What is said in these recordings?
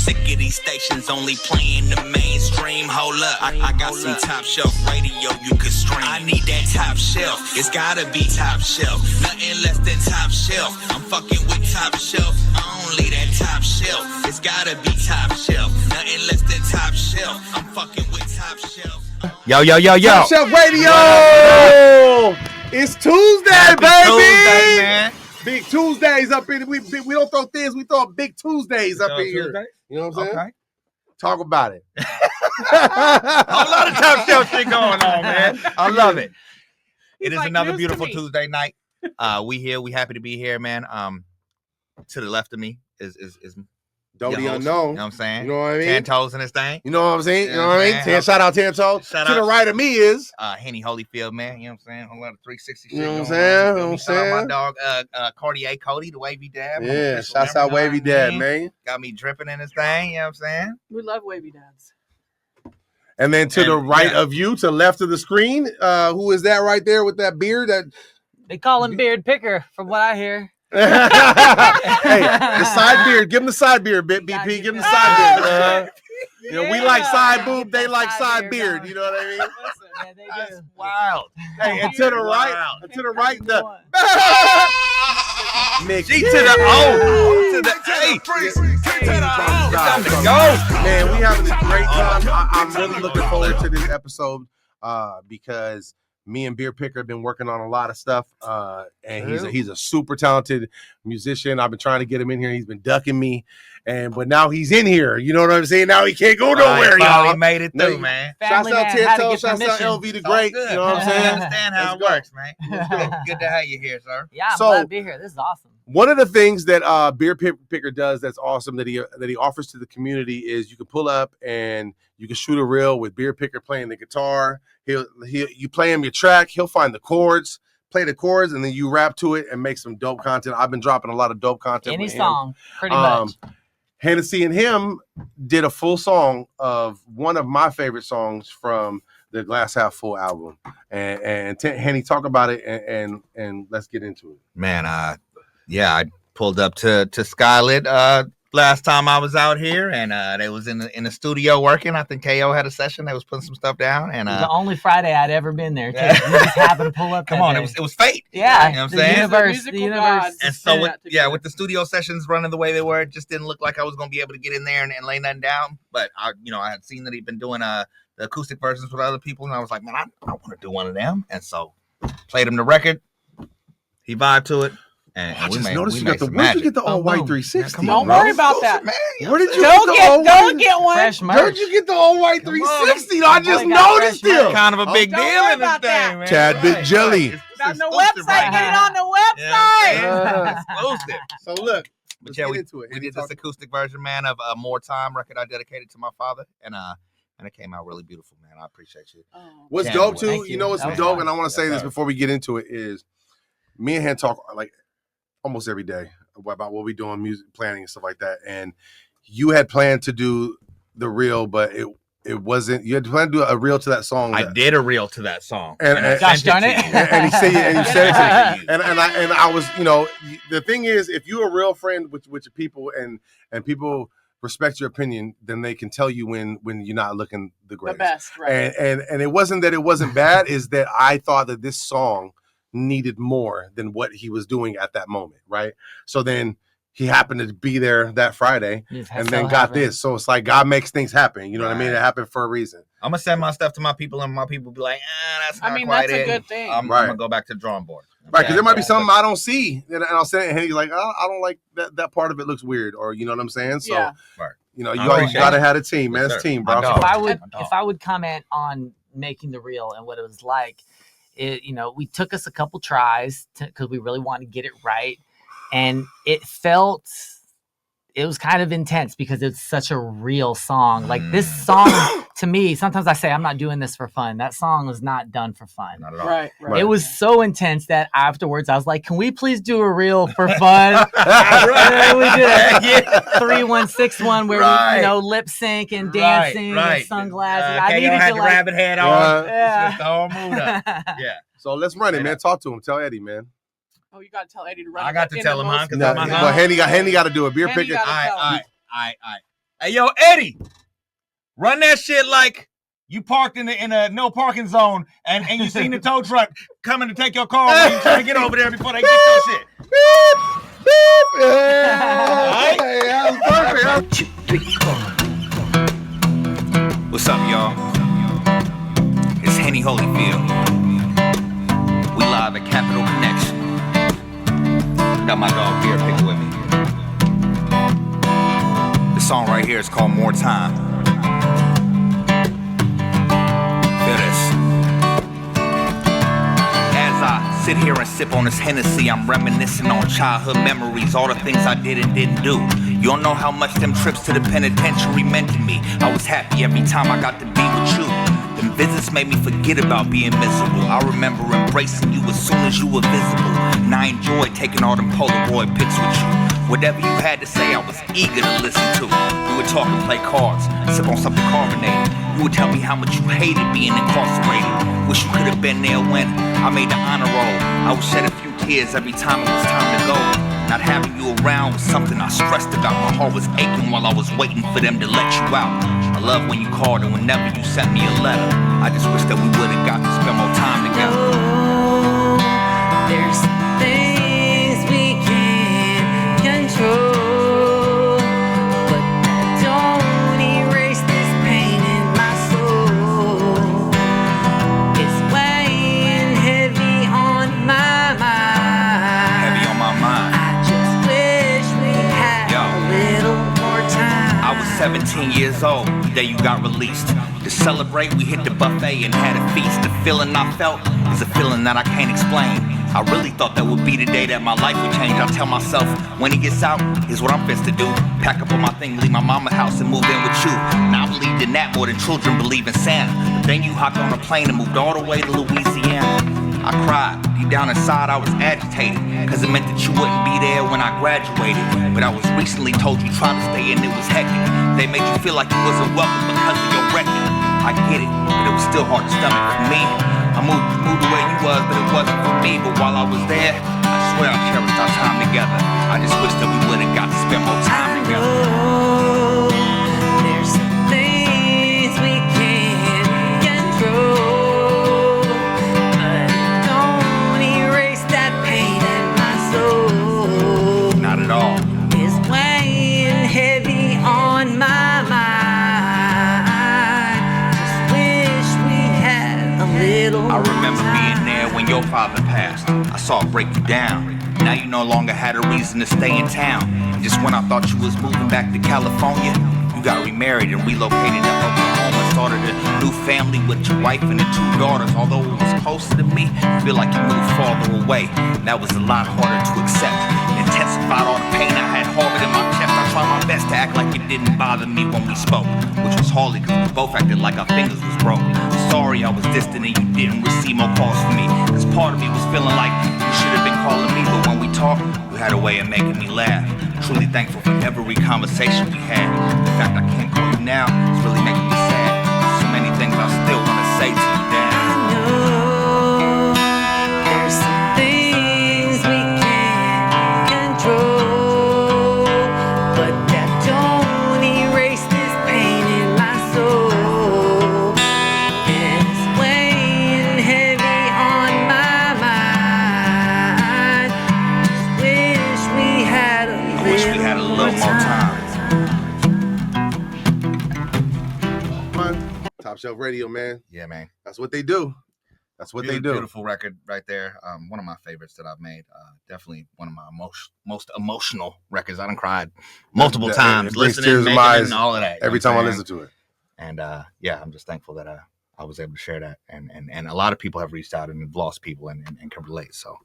sick of these stations only playing the mainstream. Hold up, I got some top shelf radio you could stream. I need that top shelf, it's gotta be top shelf. Nothing less than top shelf. I'm fucking with top shelf, only that top shelf. It's gotta be top shelf. Nothing less than top shelf. I'm fucking with top shelf. Yo. Top Shelf Radio! It's Tuesday, Happy baby! Tuesday, man. Big Tuesdays up in we don't throw things, we throw big Tuesdays up in here. Tuesday? You know what I'm saying? Okay. Talk about it. A whole lot of top shelf shit going on, man. I love it. It is like another news beautiful to me. Tuesday night. We here. We happy to be here, man. To the left of me is Dodie your host, Unknown. You know what I'm saying? You know what I mean? 10 toes in this thing. You know what I'm saying? You know Yeah, what I mean? man. Shout out 10 toes. Shout To the out. right of me is. Henny Holyfield, man. You know what I'm saying? A whole lot of 360 shit. You know what I'm going saying? on. You know what I'm Shout out saying? my dog, Cartier Cody, the wavy dad. Yeah, shouts out Wavy Dad, man. Got me dripping in this thing. You know what I'm saying? We love wavy dads. And then to And- the right yeah. of you, to the left of the screen, who is that right there with that beard? That They call him Beard Picker, from what I hear. Hey, the side beard. Give him the side beard, BP. Give him the side beard. You know, we like side boob. They like side beard. You know what I mean? Yeah, they That's do. wild. Hey, and to the right, Wow. and to the right, the G to the O. To the A. Time to go. Man, we having a great time. I'm really looking forward to this episode because me and Beer Picker have been working on a lot of stuff, and he's a super talented musician. I've been trying to get him in here. He's been ducking me, but now he's in here. You know what I'm saying? Now he can't go nowhere, Finally y'all. made it through, No, man. Shouts Family out man had to Tito, get shouts out permission. LV the It's all Great. good. You know what I'm I saying? understand how it Let's go. works, man. Good to have you here, sir. Yeah, I'm So- glad to be here. This is awesome. One of the things that Beer Picker does that's awesome that he offers to the community is you can pull up and you can shoot a reel with Beer Picker playing the guitar. You play him your track, he'll find the chords, play the chords, and then you rap to it and make some dope content. I've been dropping a lot of dope content. Any with him. song, pretty much. Hennessy and him did a full song of one of my favorite songs from the Glass Half Full album. And Henny, talk about it and let's get into it. Man, I pulled up to Skylit last time I was out here, and they was in the studio working. I think KO had a session. They was putting some stuff down, and The only Friday I'd ever been there. Too. You just happened to pull up. come that on, day. it was fate. Yeah, You know what I'm the saying? universe, The the musical universe. gods. And so That with the studio sessions running the way they were, it just didn't look like I was gonna be able to get in there and lay nothing down. But I had seen that he'd been doing the acoustic versions with other people, and I was like, man, I want to do one of them. And so played him the record. He vibed to it, and I we just made, noticed we you made got the some where'd you magic. get the all white Boom. 360? Come Don't on, worry about that. man. Where did you Don't get the get, all don't white? get one. Fresh merch. Where'd you get the all white Come on. 360? I just Boy got noticed fresh him. merch. Kind of a big Don't deal worry in this about thing, that. man. Tad bit Right, jelly. right. It's on the exclusive website. right Get it now. on the You know what I'm website. saying? Exclusive. So look, But let's yeah, get we into it. did Henny, this talk- acoustic version, man, of a More Time record I dedicated to my father, and it came out really beautiful, man. I appreciate you. What's Yeah, dope well, too, thank you you. know what's That was dope, fun. and I want to say Yes, this sir. before we get into it, is me and Hen talk like almost every day about what we do on music planning and stuff like that. And you had planned to do the reel, but it wasn't. You had planned to do a reel to that song. I that- did a reel to that song, And- I Gosh sent darn it. to you. and he said, and you said it to me. Yeah. And I was, the thing is, if you're a real friend with your people and people respect your opinion, then they can tell you when you're not looking the The greatest. best, right? And it wasn't that it wasn't bad, is that I thought that this song needed more than what he was doing at that moment, right? So then he happened to be there that Friday and then got this. So it's like God makes things happen. You know what I mean? It Right. happened for a reason. I'm gonna send my stuff to my people, and my people be like, that's not I mean, quite that's a it. good thing. I'm Right. gonna go back to the drawing board. Right, because there might be Yeah. something I don't see, and I'll say it, and he's like, oh, I don't like that part of it looks weird, or you know what I'm saying? So, Yeah. you know, I you always appreciate gotta it. have a team, man. Yes, It's sir. team, My bro. dog. If I would comment on making the reel and what it was like, we took us a couple tries because we really wanted to get it right, and it was kind of intense because it's such a real song. Like this song, to me, sometimes I say I'm not doing this for fun. That song was not done for fun. Not at all. Right. Right. It was so intense that afterwards I was like, "Can we please do a reel for fun?" And then we did a 3-1-6-1 where Right. we, lip sync and dancing and sunglasses. I KO needed had to the like, rabbit head Yeah. on. Yeah. It's just the whole mood up. Yeah. So let's run it, man. Talk to him. Tell Eddie, man. Oh, you got to tell Eddie to run. I it got to in tell the him, most- huh? 'Cause No, I'm not but Henny got to do a beer Henny picker. gotta tell him. All right. Hey, yo, Eddie, run that shit like you parked in a no parking zone and you seen the tow truck coming to take your car while you trying to get over there before they get your shit. What's up, y'all? It's Henny Holyfield. We live at Capital Connection. Got my dog Beer Picker with me. The song right here is called More Time. Feel this. As I sit here and sip on this Hennessy, I'm reminiscing on childhood memories, all the things I did and didn't do. You don't know how much them trips to the penitentiary meant to me. I was happy every time I got to be with you. Them visits made me forget about being miserable. I remember embracing you as soon as you were visible. And I enjoyed taking all them Polaroid pics with you. Whatever you had to say, I was eager to listen to. We would talk and play cards, sip on something carbonated. You would tell me how much you hated being incarcerated. Wish you could have been there when I made the honor roll. I would shed a few tears every time it was time to go. Not having you around was something I stressed about. My heart was aching while I was waiting for them to let you out. I love when you called and whenever you sent me a letter. I just wish that we would've got to spend more time together. There's things we can't control, but that don't erase this pain in my soul. It's weighing heavy on my mind. Heavy on my mind. I just wish we had a little more time. I was 17 years old the day you got released. To celebrate, we hit the buffet and had a feast. The feeling I felt is a feeling that I can't explain. I really thought that would be the day that my life would change. I tell myself, when he gets out, here's what I'm fixed to do. Pack up all my things, leave my mama's house and move in with you. Now I believed in that more than children believe in Santa. But then you hopped on a plane and moved all the way to Louisiana. I cried. Deep down inside, I was agitated, cause it meant that you wouldn't be there when I graduated. But I was recently told you tried to stay and it was hectic. They made you feel like you wasn't welcome because of your record. I get it, but it was still hard to stomach for me. I moved the way you was, but it wasn't for me. But while I was there, I swear I cherished our time together. I just wish that we would've got to spend more time together. There's some things we can't control, but don't erase that pain in my soul. Not at all. It's weighing heavy on my mind. Just wish we had a little I remember more being time. there when your father passed. I saw it break you down. Now you no longer had a reason to stay in town. And just when I thought you was moving back to California, you got remarried and relocated to Oklahoma. Started a new family with your wife and the 2 daughters. Although it was closer to me, I feel like you moved farther away. And that was a lot harder to accept. It intensified all the pain I had harbored in my chest. I tried my best to act like it didn't bother me when we spoke, which was hardly because we both acted like our fingers was broke. Sorry I was distant and you didn't receive more calls from me, cause part of me was feeling like you should have been calling me. But when we talked, you had a way of making me laugh. Truly thankful for every conversation we had. The fact I can't call you now is really making me sad. So many things I still want to say to you, Dad. I know there's some things we can't control, but that don't erase this pain in my soul. And it's weighing heavy on my mind. Just wish we had a little More time. Top Shelf Radio, man. Yeah, man. That's what they do. That's what they do. Beautiful record right there. One of my favorites that I've made. Definitely one of my most emotional records. I done cried multiple times It brings listening, tears to making my it, eyes and all of that. every time I listen to it. And yeah, I'm just thankful that I was able to share that. And a lot of people have reached out and have lost people and can relate. So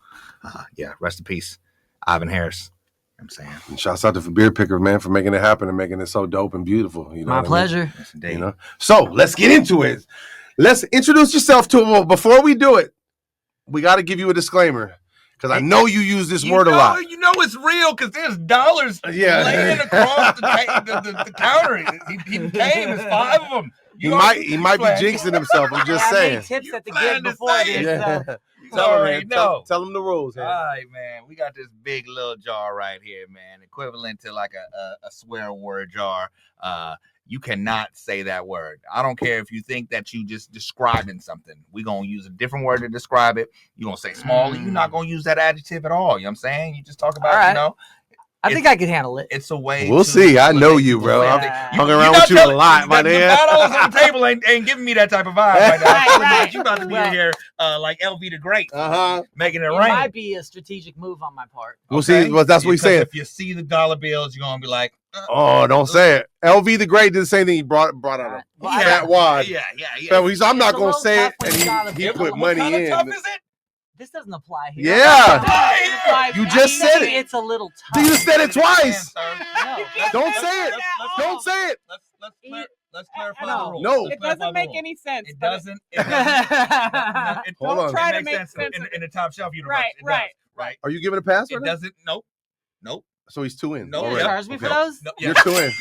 yeah, rest in peace, Ivan Harris. You know what I'm saying? And shouts out to Beer Picker, man, for making it happen and making it so dope and beautiful. You know My what I mean? pleasure. Yes, indeed. You know? So let's get into it. Let's introduce yourself to well, before we do it, we got to give you a disclaimer because I know you use this word a lot. You know it's real because there's dollars laying across the counter. He came. There's 5 of them. He might be jinxing himself. I'm just How many saying. tips that to plan give to before say this? Yeah. already know. Tell them the rules. All right, man. We got this big little jar right here, man. Equivalent to like a swear word jar. You cannot say that word. I don't care if you think that you just describing something. We're going to use a different word to describe it. You're going to say small. You're not going to use that adjective at all. You know what I'm saying? You just talk about, right. you know. I think I can handle it. It's a way. We'll see. I know you, bro. Yeah. I'm hung around with you a lot, my The man. $5 on the table ain't giving me that type of vibe right now. Right. You about to be in here like LV the Great, making it It rain. might be a strategic move on my part. We'll see. Well, that's what he's saying. If you see the dollar bills, you're gonna be like, Oh, don't say it. LV the Great did the same thing. He brought out a fat wad. Yeah. So he's, I'm not It's a gonna little say it, tough when and you gotta he be- put What money kind of in. tough is it? This doesn't apply here. Yeah. You just said it. It's a little tough. You just said it twice. No. Don't say it. Don't say it. Let's clarify No. the rules. No. Let's It clarify doesn't the make rules. any sense. It but doesn't. It Hold on. try to makes make sense sense of in the top shelf universe. Right, It right, does, right. Are you giving a pass? It Right now? doesn't. Nope. So he's 2 in. No, You already. charge me for Okay. those? No, You're 2 in.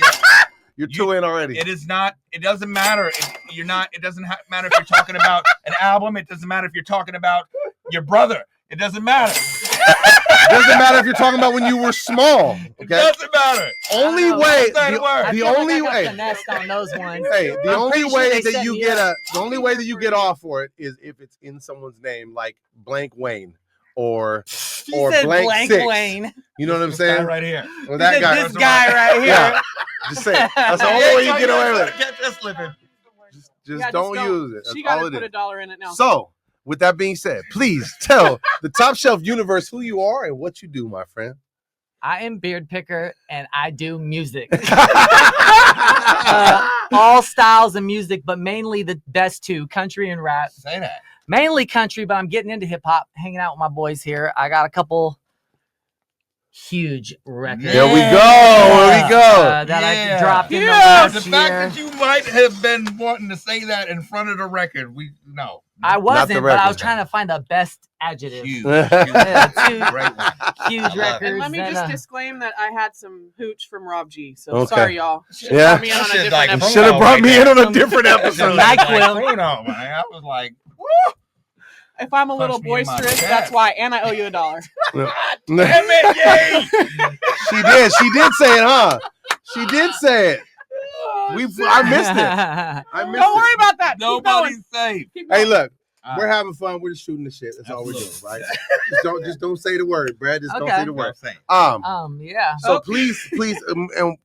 You're 2 in already. It is not. It doesn't matter. You're not. It doesn't matter if you're talking about an album. It doesn't matter if you're talking about your brother. It doesn't matter. It doesn't matter if you're talking about when you were small. It Okay. doesn't matter. Only know. way. Say the word. I The feel like only I got way. finessed on those ones. Hey, the I'm only pretty sure way they that set you me get up. the only way that you get off for it is if it's in someone's name, like blank Wayne or He or said blank 6. Wayne. You know what I'm This guy saying? right here. Or He that said guy. this guy right here. Yeah. Just say it. That's the only way you get away with it. Catch that slipping. Just don't use it. That's She all got it to put is. $1 in it now. So, with that being said, please tell the Top Shelf universe who you are and what you do, my friend. I am Beard Picker and I do music. All styles of music, but mainly the best two, country and rap. Say that. Mainly country, but I'm getting into hip hop, hanging out with my boys here. I got a couple huge records. There we go. There we go. That Yeah. I dropped in the The last fact year. that you might have been wanting to say that in front of the record, no. I wasn't, but I was record. trying to find the best adjective. Huge. Yeah, two Great one. huge love it. records. And let me that, just disclaim that I had some hooch from Rob G. So Okay. sorry, y'all. Yeah. Brought me in on a Shit, different like, episode. Should have brought me in on a Some- different Some episode. Like- NyQuil. NyQuil. Bruno, man. I was like, woo! If I'm a little Punch me in my boisterous, chest. that's why. And I owe you $1. Damn it, yay! She did. She did say it, huh? She did say it. I missed it. I missed Don't worry it. about that. Keep going. Nobody's safe. Keep going. Hey, look, All we're right. having fun. We're just shooting the shit. That's all we're doing, Absolutely. right? just don't say the word, Brad. Just don't Okay. say the word. Saying. Yeah. So Okay. please, and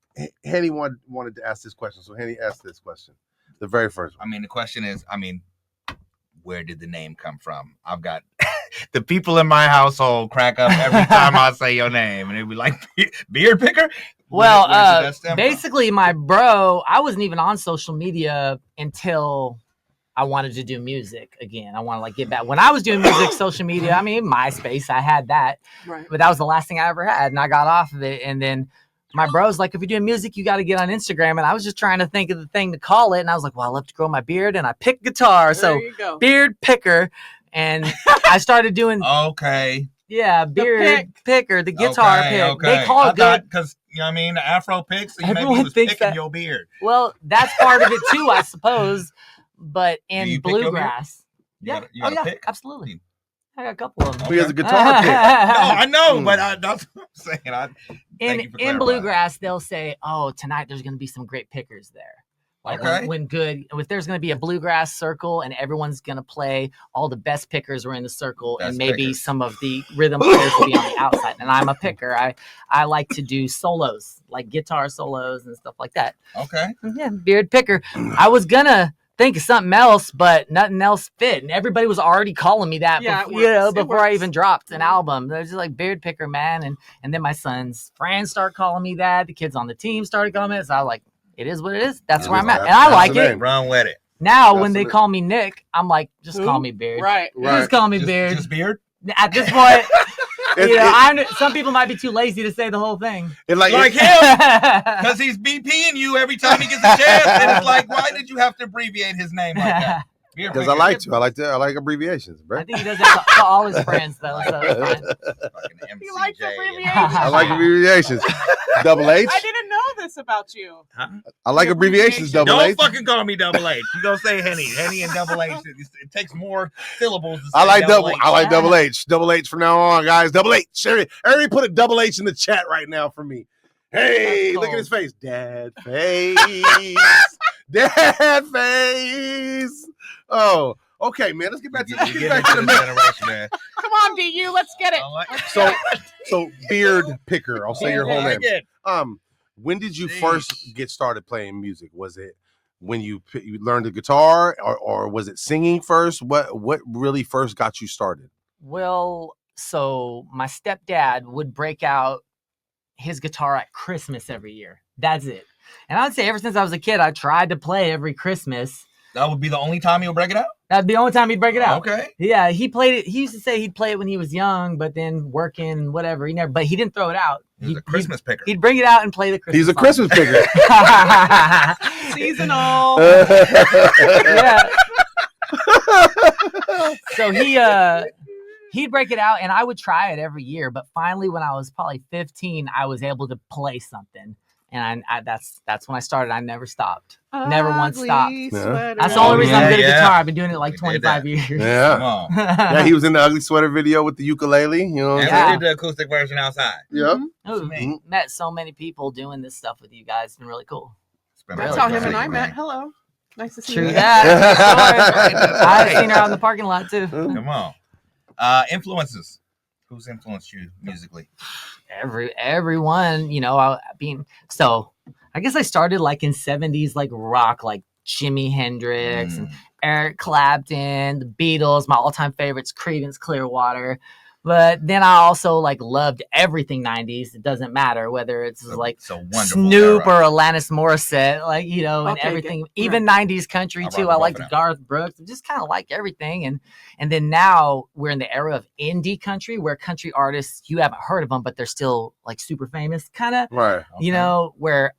Henny wanted to ask this question. So Henny asked this question, the very first one. I mean, the question is, where did the name come from? I've got the people in my household crack up every time I say your name, and they'd be like, "Beard Picker." Well, Where did that stem from? basically, my bro, I wasn't even on social media until I wanted to do music again. I want to get back. When I was doing music, social media, MySpace, I had that, Right. but that was the last thing I ever had, and I got off of it. And then my bro's like, if you're doing music, you got to get on Instagram. And I was just trying to think of the thing to call it, and I was like, well, I love to grow my beard, and I picked guitar, so There you go. Beard Picker, and I started doing Okay. beard picker, the guitar okay, pick. Okay. They call it good. Because you know what I mean, the Afro picks. So maybe Everyone he was thinks picking that- your beard. Well, that's part of it too, I suppose. But Do in you pick your beard? bluegrass, You yeah, got a pick? absolutely. I got a couple of them. He has a guitar pick. No, I know, Mm. but that's what I'm saying. Thank in you for in clarifying. bluegrass, they'll say, "Oh, tonight there's going to be some great pickers there." Like Okay. when if there's going to be a bluegrass circle and everyone's going to play, all the best pickers are in the circle, Best and maybe pickers. some of the rhythm players will be on the outside. And I'm a picker. I like to do solos, like guitar solos and stuff like that. Okay. Yeah, beard picker. I was gonna think of something else, but nothing else fit, and everybody was already calling me that. Yeah, it before, works. It before I works. even dropped an album. They're just like beard picker, man. And then my son's friends start calling me that. The kids on the team started calling me it. So I was like, it is what it is. That's It where is. I'm at, That's- and I that's like the it. name. Run with it. Now That's when they the- call me Nick, I'm like, just Who? call me Beard. Right. Right. Just call me Beard. Just beard. At this point, It's- some people might be too lazy to say the whole thing. It's Like like him, because he's BPing you every time he gets a chance, and it's like, why did you have to abbreviate his name like that? Because I like to. I like abbreviations, bro. I think he does that to all his friends though. So it's fine. Fucking He likes MCJ. abbreviations. I like abbreviations. Double H. I didn't know this about you. I like abbreviations. Double Don't H. fucking call me Double H. You gonna say Henny. Henny and Double H. It takes more syllables to say I like double. H. I like Double H. Double H from now on, guys. Double H. Everybody put a Double H in the chat right now for me. Hey, That's look at cold. his face. Dad face. Dad face. Oh, okay, man. Let's get back to You get into the the mix. generation, man. Come on, DU, let's get it. I like it. So beard picker. I'll say your I whole like name. it. When did you Jeez. first get started playing music? Was it when you learned the guitar, or was it singing first? What really first got you started? Well, so my stepdad would break out his guitar at Christmas every year. That's it. And I'd say ever since I was a kid, I tried to play every Christmas. That would be the only time you'll break it out? That'd be the only time he'd break it out. Okay. Yeah, he played it. He used to say he'd play it when he was young, but then working, whatever. But he didn't throw it out. He was a Christmas picker. He'd bring it out and play the Christmas. He's a song. Christmas picker. Seasonal. Yeah. So he'd break it out, and I would try it every year. But finally, when I was probably 15, I was able to play something, and that's when I started. I never stopped. Never once stopped. Yeah. That's the only reason I'm good at yeah. guitar. I've been doing it like We did 25 that. years. Come Yeah. on. Yeah, he was in the Ugly Sweater video with the ukulele. You know what I'm And saying? we did the acoustic version outside. Yep. Ooh, me. met so many people doing this stuff with you guys. It's been really cool. It's been That's really how him great, and I man. met. Hello. Nice to see True you. that. I've seen her out in the parking lot too. Come on. Influences. Who's influenced you musically? Everyone, so I guess I started like in 70s like rock, like Jimi Hendrix and Eric Clapton, the Beatles, my all-time favorites, Creedence Clearwater. But then I also like loved everything 90s. It doesn't matter whether it's like It's a wonderful Snoop era. or Alanis Morissette, and I'll take everything. it. Even 90s country I'll too. rock I both liked of them. Garth Brooks. I just kind of like everything. And then now we're in the era of indie country, where country artists, you haven't heard of them, but they're still like super famous, kind of. Right. Okay. Where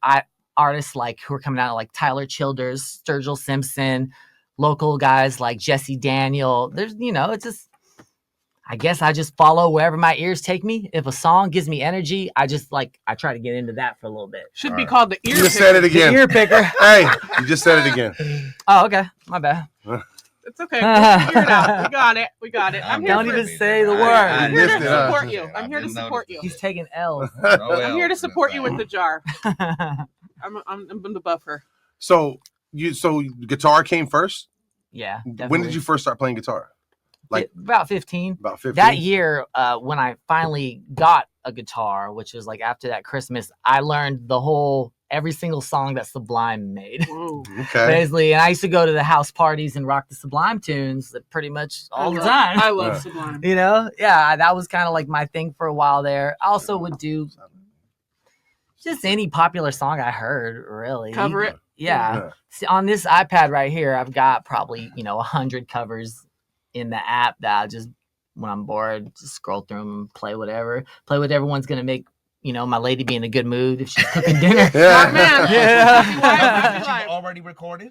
artists like who are coming out like Tyler Childers, Sturgill Simpson, local guys like Jesse Daniel. There's it's just. I guess I just follow wherever my ears take me. If a song gives me energy, I try to get into that for a little bit. Should be Alright. called the ear. You just said it The again. ear picker. Hey, you just said it again. Oh, okay. My bad. It's okay. We'll figure it out. We got it. We got it. I'm here Don't for even say the word. I'm here missed to it, huh? support you. I'm here to support you. He's taking L's. I'm here to support you with the jar. I'm the buffer. So guitar came first. Yeah. When Definitely. did you first start playing guitar? Like About 15. about 15. That year, when I finally got a guitar, which was like after that Christmas, I learned every single song that Sublime made. Whoa. Okay. Basically, and I used to go to the house parties and rock the Sublime tunes pretty much all the time. I love Yeah. Sublime. Yeah, that was kind of like my thing for a while there. I also would do just any popular song I heard, really. Cover it. Yeah. Yeah. See, on this iPad right here, I've got probably 100 covers in the app that I just, when I'm bored, just scroll through them and play whatever one's gonna make my lady be in a good mood if she's cooking dinner. Smart man. Yeah. That you've already recorded?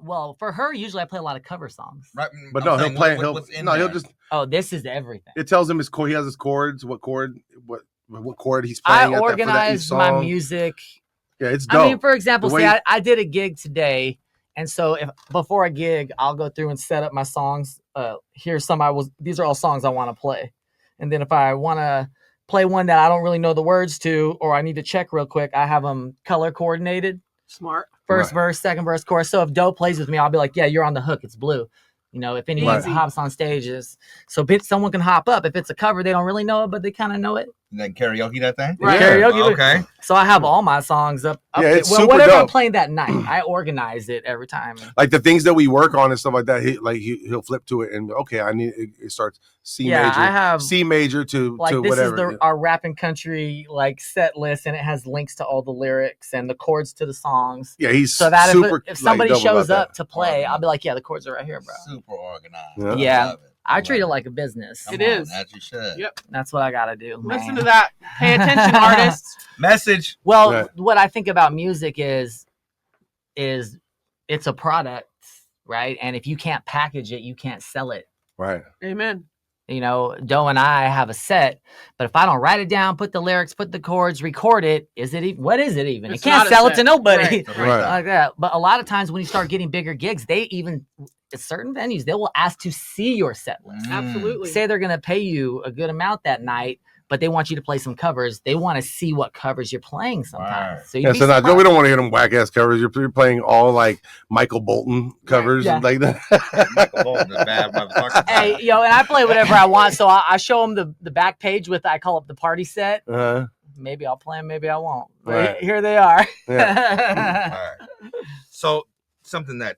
Well, for her, usually I play a lot of cover songs. Right. But I'm no, saying, he'll play. what's in He'll there? just. Oh, this is everything. It tells him his chord. He has his chords. What chord he's I playing. for that each organize my song. music. Yeah, it's dope. I mean, for example, The way- say I did a gig today, and so if before a gig, I'll go through and set up my songs. These are all songs I want to play, and then if I want to play one that I don't really know the words to, or I need to check real quick, I have them color coordinated. Smart. First Right. verse, second verse, chorus. So if Doe plays with me, I'll be like, yeah, you're on the hook. It's blue. If anyone Right. hops on stages, so someone can hop up. If it's a cover, they don't really know it, but they kind of know it. And then karaoke that thing? Right. Karaoke. Okay. So I have all my songs up. Yeah, it's well, super whatever I'm dope. playing that night, I organize it every time. Like the things that we work on and stuff like that. He'll flip to it and okay, I need it starts C Yeah, major, I have C major to like this whatever. is our rap and country like set list, and it has links to all the lyrics and the chords to the songs. Yeah, he's So that super. if somebody like, dope shows about up to play, I'll be like, yeah, the chords are right here, bro. Super organized. Yeah. Yeah. love it. I treat it love like a business. Come It on, is. As you should. Yep. That's what I gotta do. Listen man. to that. Pay attention, artists. Message. Well, Right. what I think about music is it's a product, right? And if you can't package it, you can't sell it. Right. Amen. You know, Doe and I have a set, but if I don't write it down, put the lyrics, put the chords, record it, is it even? What is it even? It's It can't not a sell it to set. nobody. Right, right. Like that. But a lot of times when you start getting bigger gigs, they even at certain venues they will ask to see your set list. Absolutely. Say they're going to pay you a good amount that night, but they want you to play some covers. They want to see what covers you're playing sometimes. Right. So, you'd Yeah, be so now, surprised. we don't want to hear them whack ass covers. You're playing all like Michael Bolton covers Yeah. like that. Michael Bolton is bad motherfucker. Hey, yo, and I play whatever I want. So I show them the back page with, I call it the party set. Uh-huh. Maybe I'll play them, maybe I won't. But Right. here they are. Yeah. All right. So something that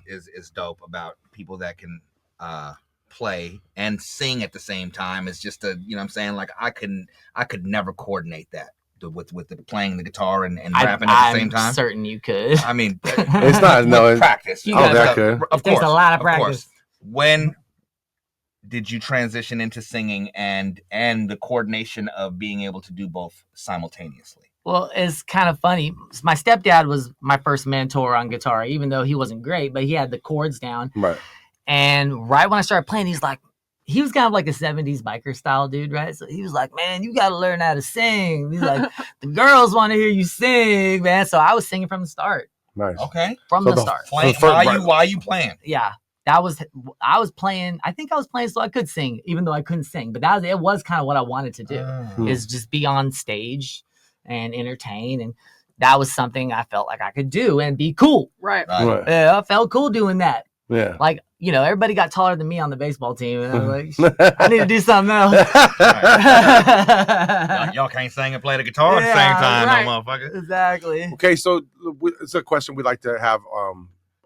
is dope about people that can play and sing at the same time is just you know what I'm saying, like I could never coordinate that with the playing the guitar and rapping at the same time. I'm certain you could. I mean, It's not, no, with practice. You Oh, gotta- that could. Of There's course, a lot of course. practice. When did you transition into singing and the coordination of being able to do both simultaneously? Well, it's kind of funny. My stepdad was my first mentor on guitar, even though he wasn't great, but he had the chords down. Right. And right when I started playing, he's like, he was kind of like a 70s biker style dude, right? So he was like, man, you got to learn how to sing. He's like, the girls want to hear you sing, man. So I was singing from the start. Nice. Okay, From So the the start. playing. So first- Why you playing? Yeah. I was playing, I think I was playing so I could sing, even though I couldn't sing. But it was kind of what I wanted to do. Hmm. Is just be on stage and entertain. And that was something I felt like I could do and be cool. Right. Right. Yeah, I felt cool doing that. Yeah. Like, you know, everybody got taller than me on the baseball team. And I was like, "Shit, I need to do something else. Y'all can't sing and play the guitar at the same Yeah, time, right. no motherfucker. Exactly. Okay, so it's a question we like to have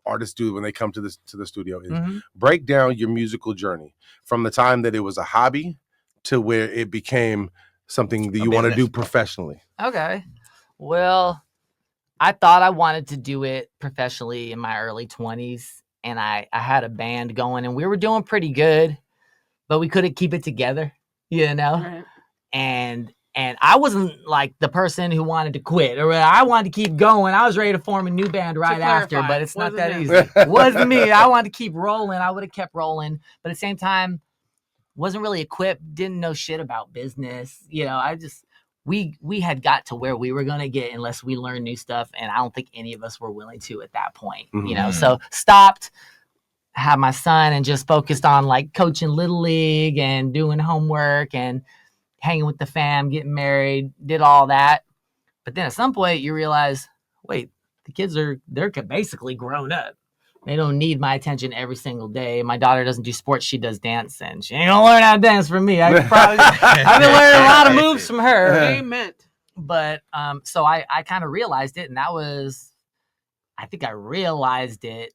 artists do when they come to the studio is Mhm. break down your musical journey from the time that it was a hobby to where it became something that A you want to business. do professionally. Okay. Well, I thought I wanted to do it professionally in my early 20s. And I had a band going and we were doing pretty good, but we couldn't keep it together, you know? Right. And I wasn't like the person who wanted to quit or I wanted to keep going. I was ready to form a new band right after, clarify, but it's not wasn't that him. easy. It wasn't me. I wanted to keep rolling. I would have kept rolling, but at the same time, wasn't really equipped, didn't know shit about business. You know, we had got to where we were going to get unless we learned new stuff. And I don't think any of us were willing to at that point, you know, Mhm. so stopped, had my son and just focused on like coaching little league and doing homework and hanging with the fam, getting married, did all that. But then at some point you realize, wait, the kids they're basically grown up. They don't need my attention every single day. My daughter doesn't do sports. She does dance and she ain't gonna learn how to dance from me. I've been learning a lot of moves from her. Amen. But so I kind of realized it. And that was, I think I realized it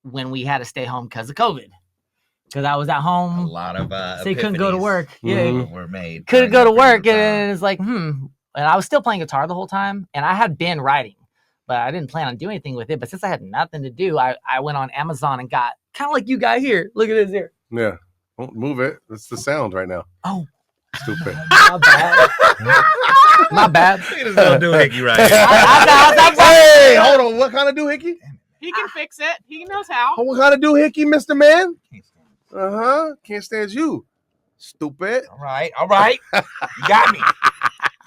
when we had to stay home because of COVID. Because I was at A home. lot of So you couldn't go to epiphanies work. Yeah. Mhm. were made. Couldn't during go to that period work. of time. And it's like, And I was still playing guitar the whole time. And I had been writing, but I didn't plan on doing anything with it. But since I had nothing to do, I went on Amazon and got kind of like you got here. Look at this here. Yeah. Don't move it. That's the sound right now. Oh, Stupid. my bad. My bad. Look at this little doohickey right here. Hey, hold on. What kind of doohickey? He can fix it. He knows how. What kind of doohickey, Mr. Man? Can't stand you. Stupid. All right. You got me.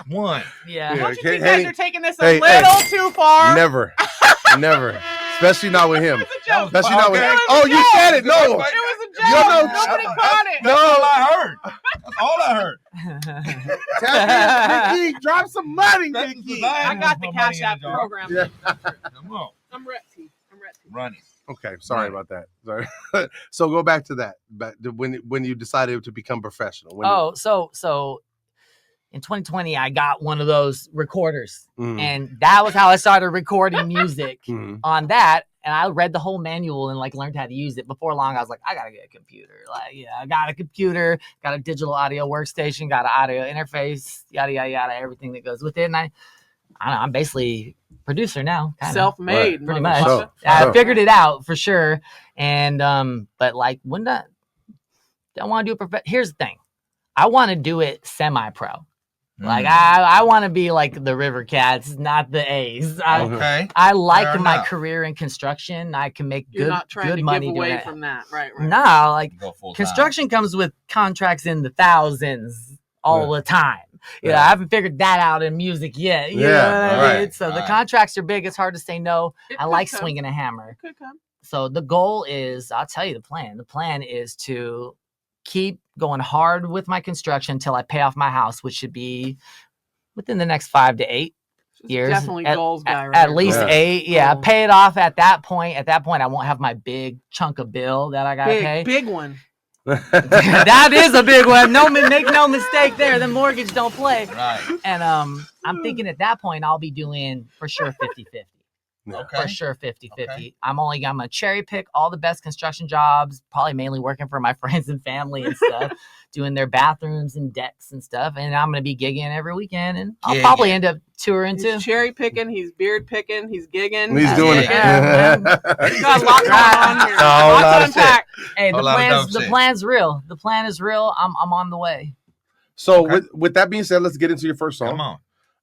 One. Yeah. Yeah. Don't you Hey, think guys hey, are taking this hey, a little too far? Never. Never. Especially not with him. It was a joke. Especially not with Okay. him. It was Oh, a you joke. said it. No. It was a joke. Yo, no, Nobody caught it. That's all I heard. That's all I heard. Tap in, Mickey. Drop some money, That's Mickey. I got the Put Cash money in App the jar. program. Yeah. Come on. I'm ready. Running. Okay, sorry about that. Sorry. So go back to that. Back to when you decided to become professional. When So in 2020, I got one of those recorders, Mhm. and that was how I started recording music Mhm. on that. And I read the whole manual and like learned how to use it. Before long, I was like, I gotta get a computer. Like, yeah, I got a computer, got a digital audio workstation, got an audio interface, yada yada yada, everything that goes with it. And I don't know, I'm basically producer now, kinda. Self-made. Pretty much. So- I so- figured it out for sure. And but like when I want to do it here's the thing. I want to do it semi-pro. Like I want to be like the River Cats, not the A's. Okay. I like Fair my enough. career in construction. I can make You're not trying good to money give doing away it. from that, right? No, like Go full construction comes with contracts in the thousands all the time. Yeah. I haven't figured that out in music yet. You Yeah, know what I mean? right, So the right. contracts are big. It's hard to say no. It I could like come. swinging a hammer. Could come. So the goal is, I'll tell you the plan. The plan is to keep going hard with my construction until I pay off my house, which should be within the next 5 to 8 Just years. definitely goals guy, right? At least Yeah. 8. Yeah, Goals. pay it off at that point. At that point, I won't have my big chunk of bill that I gotta pay. Big one. That is a big one. Make no mistake there. The mortgage don't play. Right. And I'm thinking at that point I'll be doing for sure 50-50. Okay. For sure 50-50. Okay. I'm gonna cherry pick all the best construction jobs, probably mainly working for my friends and family and stuff, doing their bathrooms and decks and stuff. And I'm gonna be gigging every weekend, and I'll probably end up touring too. He's cherry picking, he's beard picking, he's gigging. He's doing it. Yeah, man. He's got a lot going on here. A whole Lots lot to of shit. unpack. Hey, Whole lot of dope shit. plan's real. The plan is real. I'm on the way. So Okay. with that being said, let's get into your first song. Come on.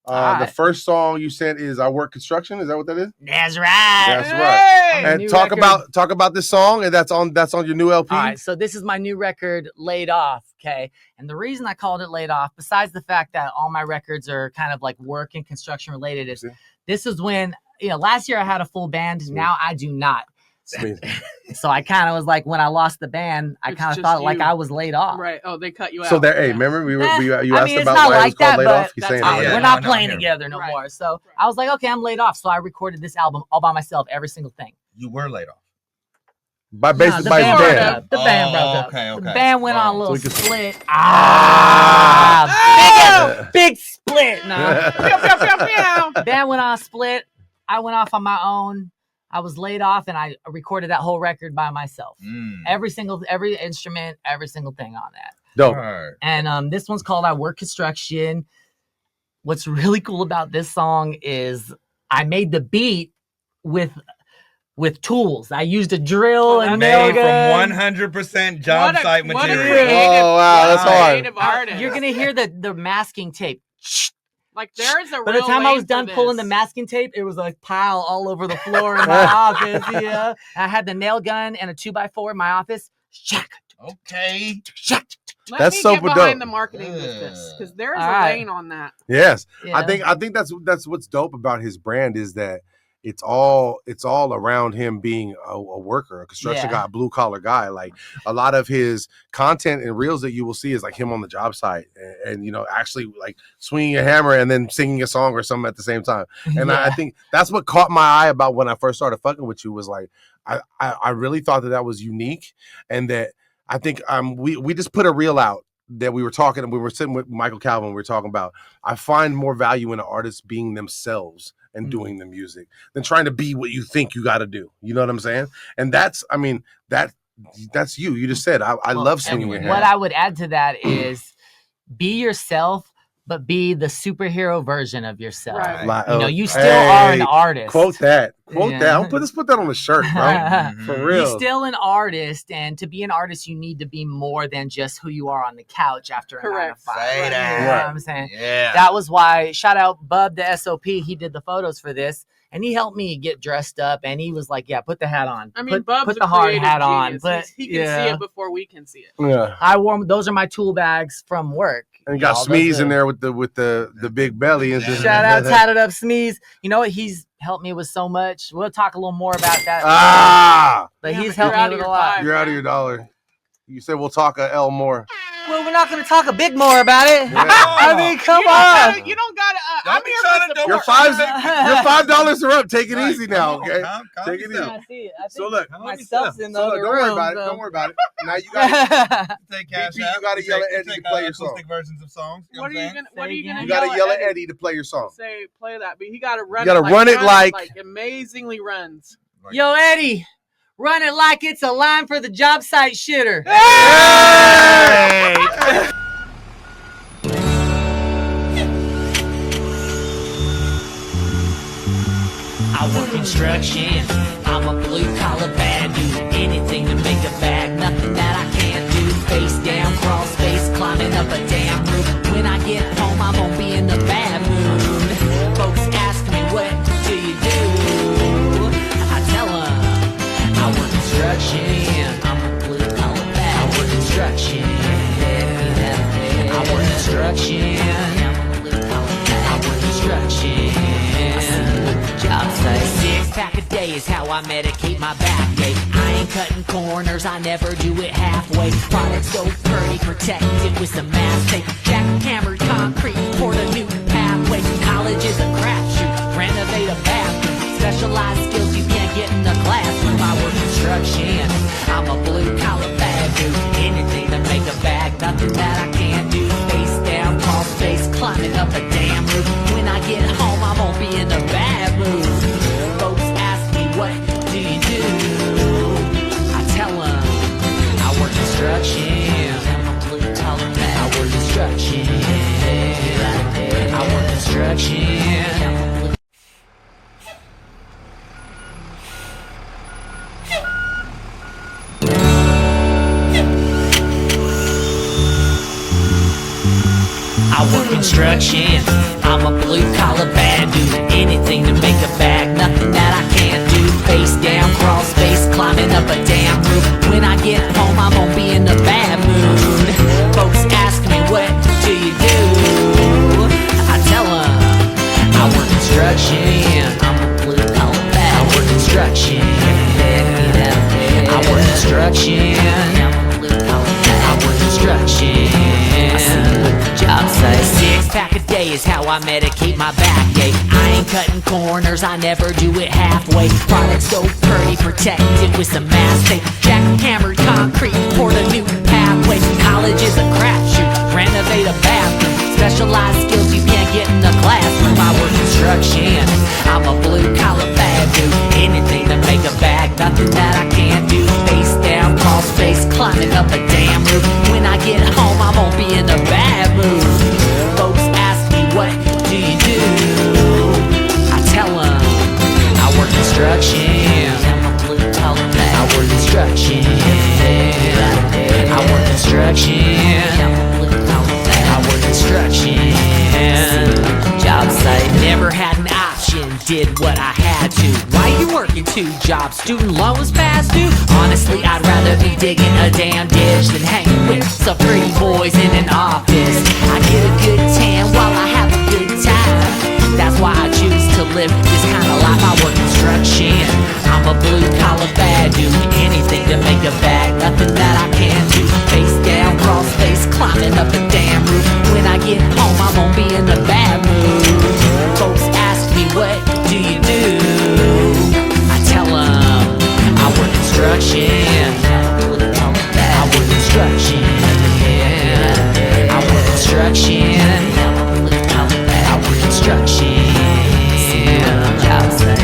The Alright. first song you sent is "I Work Construction." Is that what that is? That's right. That's Hey! And New talk record. about this song, and that's on your new LP. All right, so this is my new record, Laid Off, okay? And the reason I called it Laid Off, besides the fact that all my records are kind of like work and construction related, is this is when, last year I had a full band. Now I do not. Sweet. So I kind of was like, when I lost the band, I It's kind of just thought like you. I was laid off. Right. Oh, they cut you out. So there, hey, Yeah. remember you I asked mean, it's about not why it was like called that, "Laid but Off." He's that's saying how it. Yeah, we're no, not no, playing here. together no Right. more. So Right. I was like, okay, I'm laid off. So I recorded this album all by myself, every single thing. You were laid off. By No, basically the by band his broke band. up. The band broke up. Okay, The okay. band went on a Oh. little So we could- split. Ah! Big split. No. Pew, pew, pew, pew. Band went on a split. I went off on my own. I was laid off, and I recorded that whole record by myself. Every instrument, every single thing on that. Dope. Alright. And this one's called "I Work Construction." What's really cool about this song is I made the beat with tools. I used a drill and nail Made gun. from 100% job site what a material. creative- Oh, wow, that's what a hard. creative artist. You're gonna hear the masking tape. Like there is a By real the time I lane was done for pulling the this. masking tape, it was like pile all over the floor in my office. Yeah, I had the nail gun and a 2x4 in my office. Shack, Okay. shack. Let That's me super get behind dope. the marketing with this because there is All a right. lane on that. Yes. Yeah. I think that's what's dope about his brand is that it's all around him being a worker, a construction Yeah. guy, blue collar guy. Like a lot of his content and reels that you will see is like him on the job site and actually like swinging a hammer and then singing a song or something at the same time. And I think that's what caught my eye about when I first started fucking with you was like I really thought that was unique, and that I think we just put a reel out that we were talking, and we were sitting with Michael Calvin. We were talking about I find more value in an artist being themselves and doing the music than trying to be what you think you got to do. You know what I'm saying? And that's you. You just said I love swinging your What hand. I would add to that is be yourself, but be the superhero version of yourself. Right. Like, You still are an hey, artist. Quote that. Yeah. Let's put that on the shirt, bro. For real. You're still an artist, and to be an artist, you need to be more than just who you are on the couch after a 9 to Correct. 5. Say You know that. what I'm saying? Yeah. That was why, shout out Bub the SOP, he did the photos for this, and he helped me get dressed up, and he was like, yeah, put the hat on. I mean, put Bub's the a hard creative hat on. genius. But He can see it before we can see it. Yeah. I wore those are my tool bags from work. And you got Y'all, Smeeze those in are- there with the big belly and just Shout out Tatted Up Smeeze. You know what? He's helped me with so much. We'll talk a little more about that. But Yeah, he's but you're helped out me of with a your lot. vibe. You're out of your dollar. You said we'll talk a L more. Well, we're not going to talk a big more about it. Yeah. I mean, come You on. don't gotta. Don't I'm be here trying for to- Your support. $5 are up. Take it Right. easy now, Come on, okay? calm Take it yourself. easy. I see it. I So think look, myself's in the so look, other don't worry room. about it. so- Don't worry about it. Now you got Take cash BP, out. you gotta We yell take- at we Eddie to take, play your song. acoustic versions of songs. You know What are you saying? gonna? What are you gonna? you gotta yell yell at at Eddie to play your song. Say play that, but he gotta run. You gotta run it like- amazingly runs. Yo, Eddie, run it like it's a line for the job site shitter. Hey! I work construction. I'm a blue collar bad dude. Anything to make a bag, nothing that I can't do. Face down, crawl space, climbing up a damn roof. When I get home, I'm gonna be Six-pack a day is how I medicate my backache. I ain't cutting corners, I never do it halfway. Products so pretty, protected with some mask tape. Jackhammered concrete, poured a new pathway. College is a crapshoot, renovate a bathroom. Specialized skills you can't get in the classroom. I work construction, I'm a blue-collar bad dude. Anything to make a bag, nothing that I can't do. Face down, crawl space, climbing up a damn roof. When I get home, I won't be in a bad mood. Folks ask me, what do you do? I tell them, I work construction. I'm a blue-collar man. I work construction. I work construction. I work construction, I'm a blue-collar bad dude. Anything to make a bag, nothing that I can't do. Face down, crawl space, climbing up a damn roof. When I get home, I won't be in a bad mood. Folks ask me, what do you do? I tell them, I work construction. I'm a blue-collar bad dude. I work construction. I work construction. I work construction. Job site. Six-pack a day is how I medicate my backache. I ain't cutting corners, I never do it halfway. Products so pretty, protected with some mask tape. Jackhammered concrete, poured a new pathway. College is a crapshoot, renovate a bathroom. Specialized skills you can't get in the classroom. I work construction, I'm a blue-collar bad dude. Anything to make a bag, nothing that I can't do. Face down, crawl space, climbing up a damn roof. When I get home, I won't be in a bad mood. Folks ask me, what do you do? I tell them, I work construction. I'm a blue-collar man. I work construction. I work construction. I'm a blue-collar man. I work construction. Job site. Never had an option, did what I had to. Why you working two jobs? Student loans past due? Honestly, I'd rather be digging a damn ditch than hanging with some pretty boys in an office. I get a good tan while I have a good time. That's why I choose to live this kind of life. I work construction, I'm a blue-collar bad dude. Anything to make a bag, nothing that I can't do. Face down, crawl space, climbing up a damn roof. When I get home, I won't be in a bad mood. Folks ask me, what do you do? I tell them, I work construction. I work construction. I work construction. I work construction. Job site.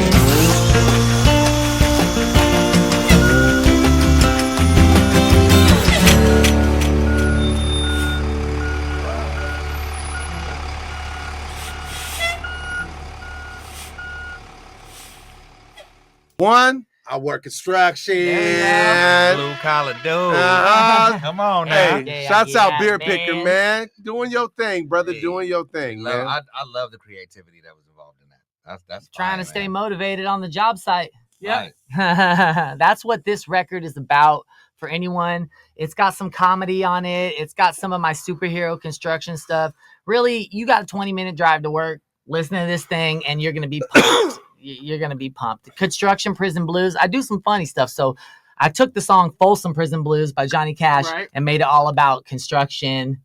One, I work construction. Blue collar dude. Come on now. Hey, Yeah, shouts yeah, out Beer man. Picker, man. Doing your thing, brother. Hey. Doing your thing, man. I love the creativity that was involved in that. That's Trying to fire, stay man. motivated on the job site. Yeah. Right. That's what this record is about for anyone. It's got some comedy on it. It's got some of my superhero construction stuff. Really, you got a 20-minute drive to work, listen to this thing, and you're going to be pumped. You're going to be pumped. Construction Prison Blues. I do some funny stuff. So I took the song Folsom Prison Blues by Johnny Cash Right. and made it all about construction.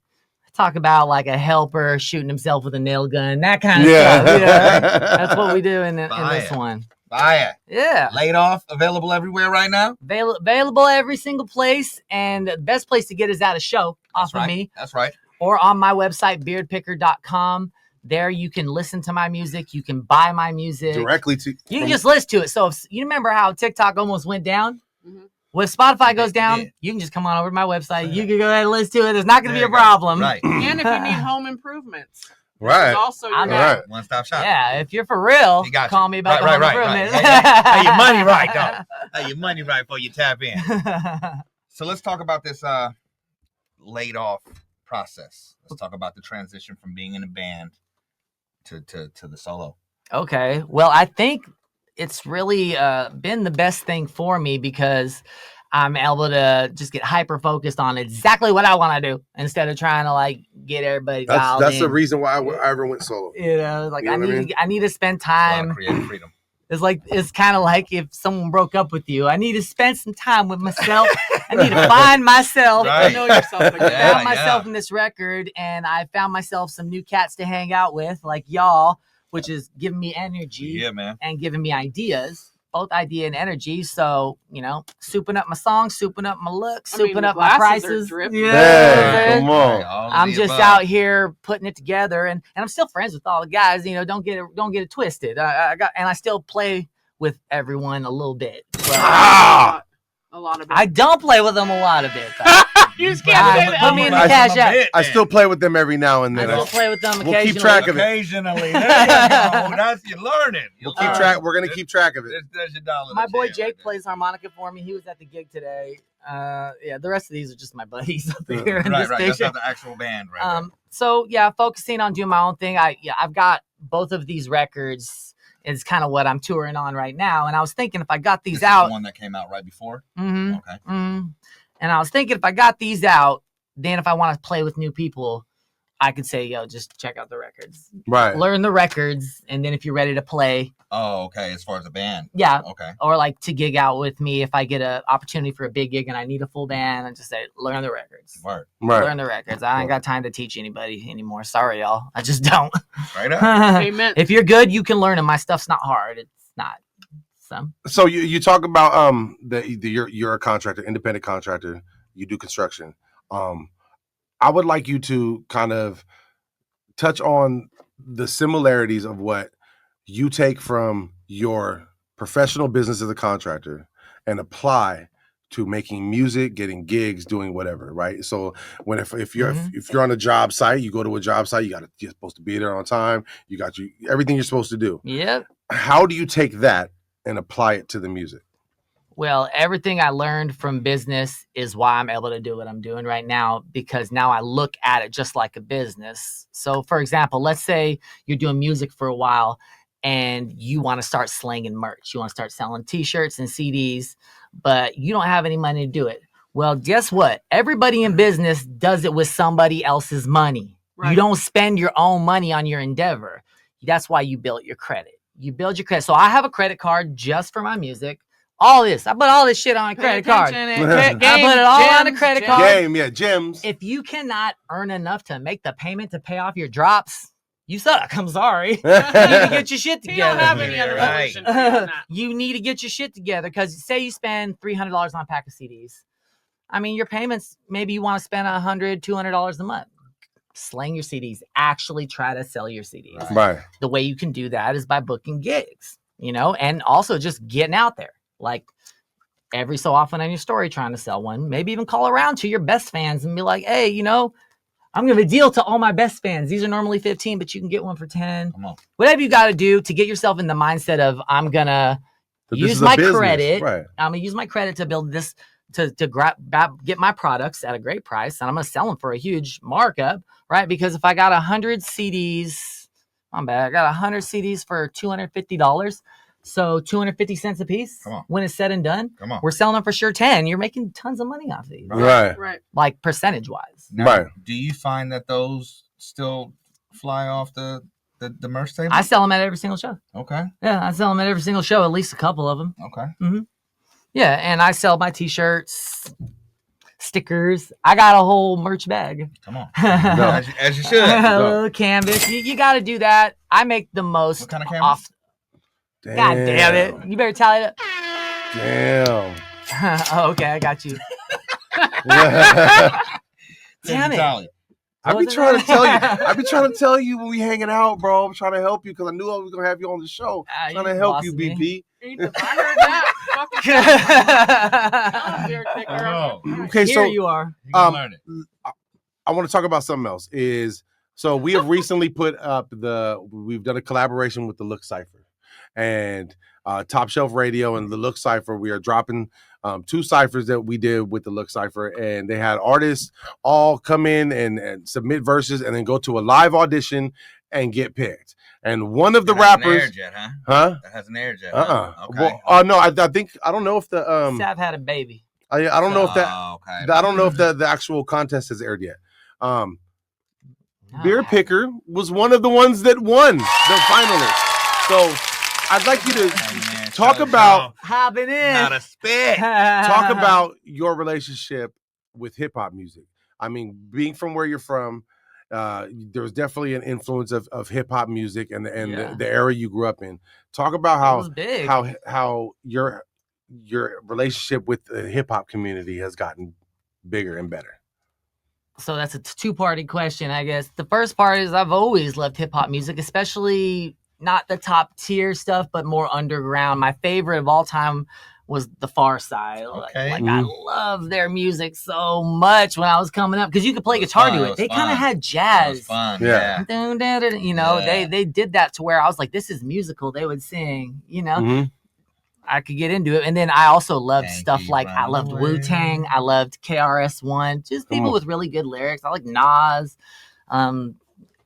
I talk about like a helper shooting himself with a nail gun, that kind of stuff. You know, that's what we do in this Fire. one. Fire. Yeah. Laid off, available everywhere right now. Available every single place. And the best place to get is at a show off That's of right. me That's right. or on my website, beardpicker.com. There you can listen to my music. You can buy my music. Directly to You can just listen to it. So if you remember how TikTok almost went down? Mhm. When Spotify It goes did, down, it did. you can just come on over to my website. You can go ahead and listen to it. It's not going to be There a you go. problem. Right. And if you need home improvements, right. it's also your I'm guy. Right. One stop shop. Yeah, if you're for real, You got call you. me about Right, the right, home right, improvement. Hey, your money right, though. Hey, your money right before you tap in. So let's talk about this laid off process. Let's talk about the transition from being in a band to the solo. Okay. Well, I think it's really been the best thing for me because I'm able to just get hyper focused on exactly what I want to do instead of trying to like get everybody dialed That's in. the reason why I ever went solo. You know, like You know what I mean? I need to spend A lot of time. creative freedom. It's kind of like if someone broke up with you. I need to spend some time with myself. I need to find myself. Right. To know yourself again. I found Yeah, myself yeah. in this record, and I found myself some new cats to hang out with, like y'all, which is giving me energy Yeah, man. and giving me ideas, both idea and energy. So, souping up my songs, souping up my looks, I mean, souping the up my glasses are prices. dripping. Hey, come on. Right, all of I'm the just above. out here putting it together, and I'm still friends with all the guys. Don't get it twisted. I still play with everyone a little bit. But Ah! A lot of it. I don't play with them a lot of it. Though. You just can't say that. Put me in the I- cash app. I still play with them every now and I then. still play with them We'll occasionally. keep track of it. Occasionally. There you go. That's you learning. We'll keep track. We're gonna keep track of it. There's your dollar. My to boy share Jake right there. plays harmonica for me. He was at the gig today. The rest of these are just my buddies up here in Right, this right. That's picture. not the actual band, right? So yeah, focusing on doing my own thing. I've got both of these records. Is kind of what I'm touring on right now. And I was thinking if I got these This is out, the one that came out right before. mhm, Okay. mhm. And I was thinking if I got these out, then if I want to play with new people, I could say, yo, just check out the records, Right. learn the records, and then if you're ready to play, Oh, okay. As far as the band. yeah, Okay. or like to gig out with me if I get an opportunity for a big gig and I need a full band, and just say, learn the records. Word. Right. Learn the records. I ain't got time to teach anybody anymore. Sorry, y'all. I just don't. Right up. Amen. If you're good, you can learn them. My stuff's not hard. It's not. So you talk about you're a contractor, independent contractor. You do construction. I would like you to kind of touch on the similarities of what you take from your professional business as a contractor and apply to making music, getting gigs, doing whatever, right? So if you're on a job site, you go to a job site, you're supposed to be there on time. You got everything you're supposed to do. Yep. How do you take that and apply it to the music? Well, everything I learned from business is why I'm able to do what I'm doing right now, because now I look at it just like a business. So, for example, let's say you're doing music for a while and you want to start slanging merch. You want to start selling T-shirts and CDs, but you don't have any money to do it. Well, guess what? Everybody in business does it with somebody else's money. Right. You don't spend your own money on your endeavor. That's why you build your credit. You build your credit. So I have a credit card just for my music. All this. I put all this shit on a credit card. I put it all on a credit card. Game, yeah, gems. If you cannot earn enough to make the payment to pay off your drops, you suck. I'm sorry. You need to get your shit He don't together. have any other Right. solution beyond that. You need to get your shit together, because say you spend $300 on a pack of CDs. I mean, your payments, maybe you want to spend $100, $200 a month. Slang your CDs. Actually try to sell your CDs. Right. The way you can do that is by booking gigs, and also just getting out there. Like every so often on your story, trying to sell one. Maybe even call around to your best fans and be like, hey, I'm gonna give a deal to all my best fans. These are normally 15, but you can get one for 10. Come on. Whatever you got to do to get yourself in the mindset of I'm gonna But this use is a my business, credit. right? I'm gonna use my credit to build this to get my products at a great price, and I'm gonna sell them for a huge markup, right? Because if I got 100 CDs, I got 100 CDs for $250. So 250 cents a piece. Come on. When it's said and done, Come on. we're selling them for sure 10. You're making tons of money off these, Right. Right. like percentage wise. Now, Right. do you find that those still fly off the merch table? I sell them at every single show. Okay. Yeah, I sell them at every single show, at least a couple of them. Okay. Yeah, and I sell my T-shirts, stickers. I got a whole merch bag. Come on. No. As you should. A little canvas. You got to do that. I make the most What kind of canvas? off. God damn it! You better tally it. Damn. Oh, okay, I got you. Damn it. Italian. I be Wasn't trying to it? tell you. I be trying to tell you when we hanging out, bro. I'm trying to help you because I knew I was gonna have you on the show. Trying to help you, bossing me. BP. I heard that. Fucking beer kicker. Oh. Okay, Here so you are. You gonna Um, learn it. I want to talk about something else. So we have recently put up we've done a collaboration with the Look Cipher and Top Shelf Radio and the Look Cipher. We are dropping 2 ciphers that we did with the Look Cipher, and they had artists all come in and submit verses and then go to a live audition and get picked. And one of the That hasn't rappers, aired yet, huh? That hasn't aired yet. huh? Okay. Well, no, I think I don't know if the Sav had a baby. I don't know if that Oh, okay. I don't know if the actual contest has aired yet. Beer Oh, Picker was one of the ones that won the finalists. So I'd like you to Hey, man, talk tell about Hopping in. how to spit. talk about your relationship with hip hop music. I mean, being from where you're from, there was definitely an influence of hip hop music and Yeah. the era you grew up in. Talk about It was big. how your relationship with the hip hop community has gotten bigger and better. So that's a two-party question, I guess. The first part is I've always loved hip hop music, especially not the top tier stuff, but more underground. My favorite of all time was the Far Side. Okay. Like I love their music so much when I was coming up because you could play guitar to it. They kind of had That jazz. was fun. Yeah. Yeah. You know, Yeah. they did that to where I was like, this is musical. They would sing, you know. Mhm. I could get into it. And then I also loved Yankee stuff like I loved Runaway. Wu-Tang. I loved KRS-One. Just people with really good lyrics. I like Nas.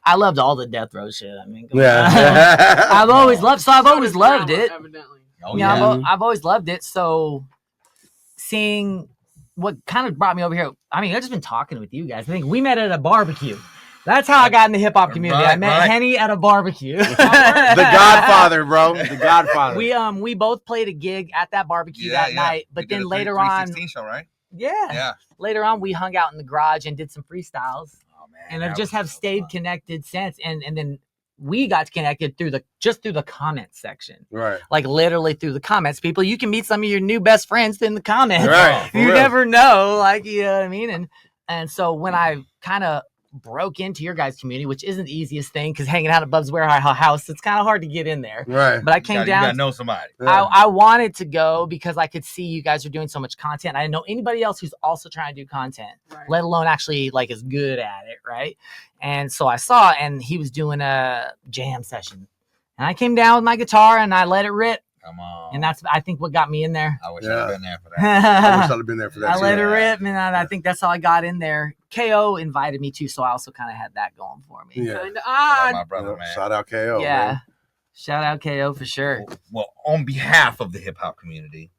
I loved all the Death Row shit. I mean, come on. Yeah. I've always loved. So I've So always does loved Drama, it. Evidently. Oh, You know, yeah. I've always loved it. So seeing what kind of brought me over here. I mean, I've just been talking with you guys. I think we met at a barbecue. That's how I got in the hip hop community. I met Henny at a barbecue. The Godfather, bro. The Godfather. We both played a gig at that barbecue that night, but We did then a later on, 316 show, right? yeah, later on we hung out in the garage and did some freestyles, Oh man. and that I've just was have so stayed fun. connected since. And then we got connected through the comment section, Right. like literally through the comments. People, you can meet some of your new best friends in the comments. Right. For You real. never know, like, you know what I mean? And so when I kind of broke into your guys' community, which isn't the easiest thing because hanging out at Bub's Warehouse, it's kind of hard to get in there. Right. But I You came gotta down. know somebody. I wanted to go because I could see you guys are doing so much content. I didn't know anybody else who's also trying to do content, Right. let alone actually like is good at it, right? And so I saw, and he was doing a jam session, and I came down with my guitar and I let it rip, Come on. and that's I think what got me in there. I wish Yeah. I'd been there for I wish I I'd have been there for that. let too. it rip, and I think that's how I got in there. KO invited me too, so I also kind of had that going for me. Yeah. Kinda that. odd. My brother, Yeah. man. Shout out KO. Yeah. Man. Shout out KO for sure. Well, on behalf of the hip hop community,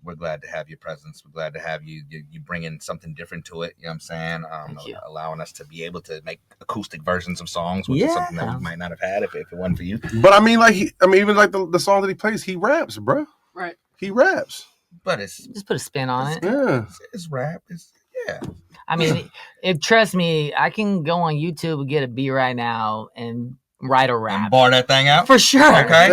we're glad to have your presence. We're glad to have you bring in something different to it. You know what I'm saying? Thank you. Allowing us to be able to make acoustic versions of songs, which is something that we might not have had if it wasn't for you. But I mean, like, even like the song that he plays, he raps, bro. Right. He raps. But it's Just put a spin on it. Yeah. rap. Yeah. I mean, trust me, I can go on YouTube and get a beat right now and write a And rap bar that thing out. for sure. Okay.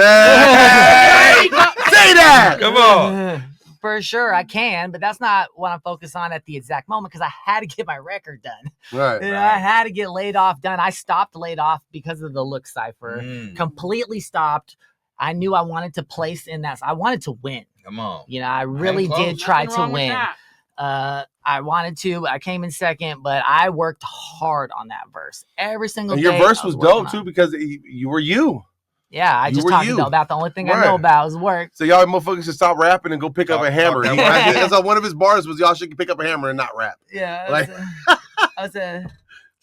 Hey! Say that. Come on. For sure, I can, but that's not what I'm focused on at the exact moment because I had to get my record done. Right. And I had to get laid off done. I stopped laid off because of the look cipher. Mm, Completely stopped. I knew I wanted to place in that. I wanted to win. come on. You know, I really close. did try Nothing to wrong with win. that. I wanted to. I came in second, but I worked hard on that verse every single And day. your verse I was working dope on too it. because you were you. Yeah, I You just were talked you. about the only thing I Right. know about is work. So y'all motherfuckers should stop rapping and go pick up a Talk hammer. that He- way. That's how one of his bars was. Y'all should pick up a hammer and not rap. Yeah, Like- I was a.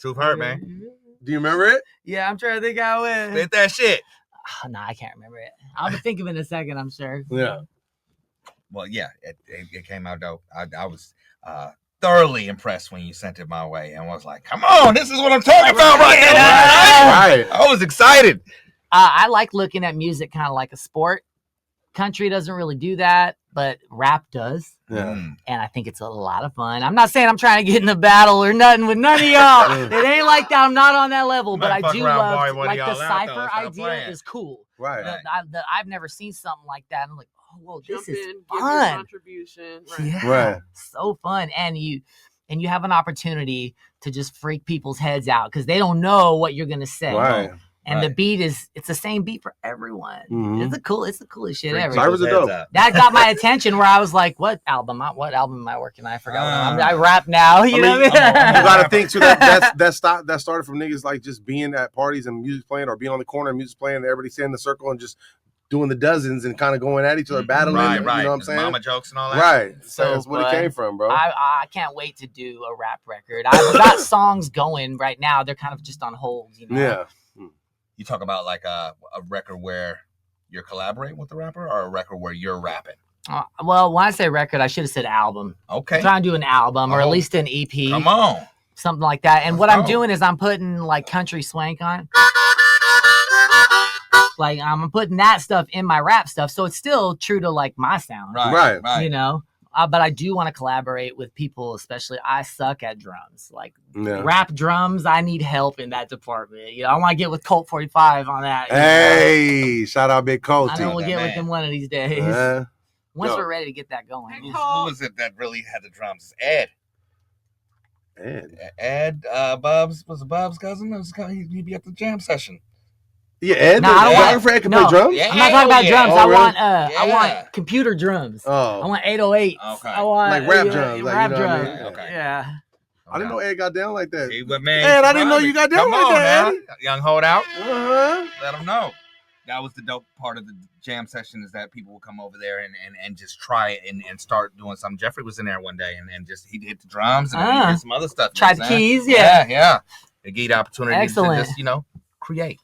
Truth hurt, man. Do you remember it? Yeah, I'm trying to think how it went. Spit that shit. Oh, no, I can't remember it. I'll think of it in a second, I'm sure. Yeah. Well, yeah, it came out dope. I was thoroughly impressed when you sent it my way and was like, come on, this is what I'm talking about right now. Right. I was excited. I like looking at music kind of like a sport. Country doesn't really do that, but rap does. Yeah. Mm. And I think it's a lot of fun. I'm not saying I'm trying to get in a battle or nothing with none of y'all. It ain't like that. I'm not on that level, but Might I fuck do around, love borrow one of like y'all the out, though, cipher and start idea playing. is cool. Right. I've never seen something like that. I'm like, oh, whoa, this Jump is in, give your fun. contribution. Right. Yeah, Right. so fun. And you have an opportunity to just freak people's heads out because they don't know what you're gonna say. Right. And the Right. beat it's the same beat for everyone. Mhm. It's the coolest shit Freak ever. Cipher's people's a dope. heads out. That got my attention where I was like, what album am I working on? I forgot what Ah. I rap now. You know what You I mean? gotta think too that started from niggas like just being at parties and music playing or being on the corner and music playing and everybody sitting in the circle and just doing the dozens and kind of going at each other, battling. Right, You right. know what I'm The saying? Mama jokes and all that. Right. So That's what it fun. came from, bro. I can't wait to do a rap record. I've got songs going right now. They're kind of just on hold. You know? Yeah. You talk about like a record where you're collaborating with the rapper or a record where you're rapping. Well, when I say record, I should have said album. Okay. I'm trying to do an album or at Oh. least an EP. Come on. Something like that. And what Let's I'm go. doing is I'm putting like country swank on. Like I'm putting that stuff in my rap stuff, so it's still true to like my sound, Right. you know. But I do want to collaborate with people, especially I suck at drums. Like rap drums, I need help in that department. You know, I want to get with Colt 45 on that. Hey, shout out Big Colt. I know we'll get with them one of these days. Once we're ready to get that going. Who was it that really had the drums? Ed. Bubs was it Bub's cousin? He'd be at the jam session. Yeah, Ed. No, I don't want. Ed can play drums. I'm not talking about drums. Oh, I really? want. I want computer drums. Oh, I want 808. Okay. I want like rap drums. Like, rap you know drums. what I mean? Okay. Yeah. I didn't know Ed got down like that. Hey, but man, Ed, I didn't know you got down come like on that, now. Eddie. Young holdout. Uh-huh. Let them know. That was the dope part of the jam session, is that people would come over there and just try it and start doing something. Jeffrey was in there one day and just he'd hit the drums and he did some other stuff. Tried the keys, yeah. They gave the opportunity Excellent. to just, create.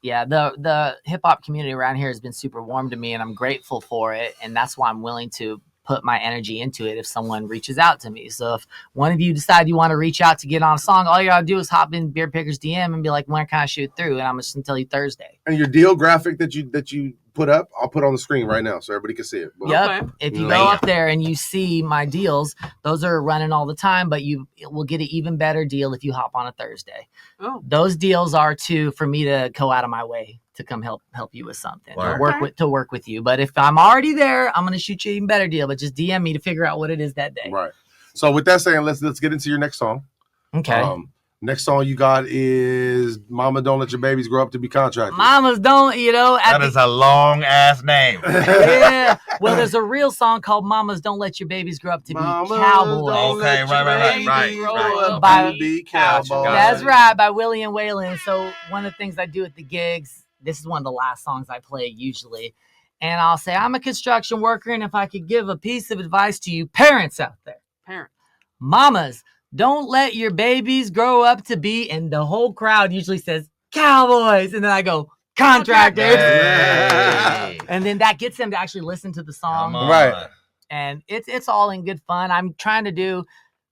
Yeah, the hip hop community around here has been super warm to me, and I'm grateful for it. And that's why I'm willing to put my energy into it if someone reaches out to me. So if one of you decide you want to reach out to get on a song, all you gotta do is hop in Beer Picker's DM and be like, when can I shoot through? And I'm just gonna tell you Thursday. And your deal graphic that you put up, I'll put on the screen right now so everybody can see it. Yep. Okay. If you go up there and you see my deals, those are running all the time, but you will get an even better deal if you hop on a Thursday. Oh. Those deals are for me to go out of my way to come help you with something or work with you. But if I'm already there, I'm going to shoot you an even better deal, but just DM me to figure out what it is that day. Right. So with that saying, let's get into your next song. Okay. Next song you got is Mama Don't Let Your Babies Grow Up to Be Contractors. Mamas don't, That is a long ass name. Yeah. Well, there's a real song called Mamas Don't Let Your Babies Grow Up to Be Cowboys. Okay, right. By- Be cowboys. That's right, by Willie and Waylon. So one of the things I do at the gigs, this is one of the last songs I play usually, and I'll say, I'm a construction worker, and if I could give a piece of advice to you parents out there. Mamas, don't let your babies grow up to be, and the whole crowd usually says, cowboys. And then I go, contractors. Hey. And then that gets them to actually listen to the song. Right. And it's all in good fun. I'm trying to do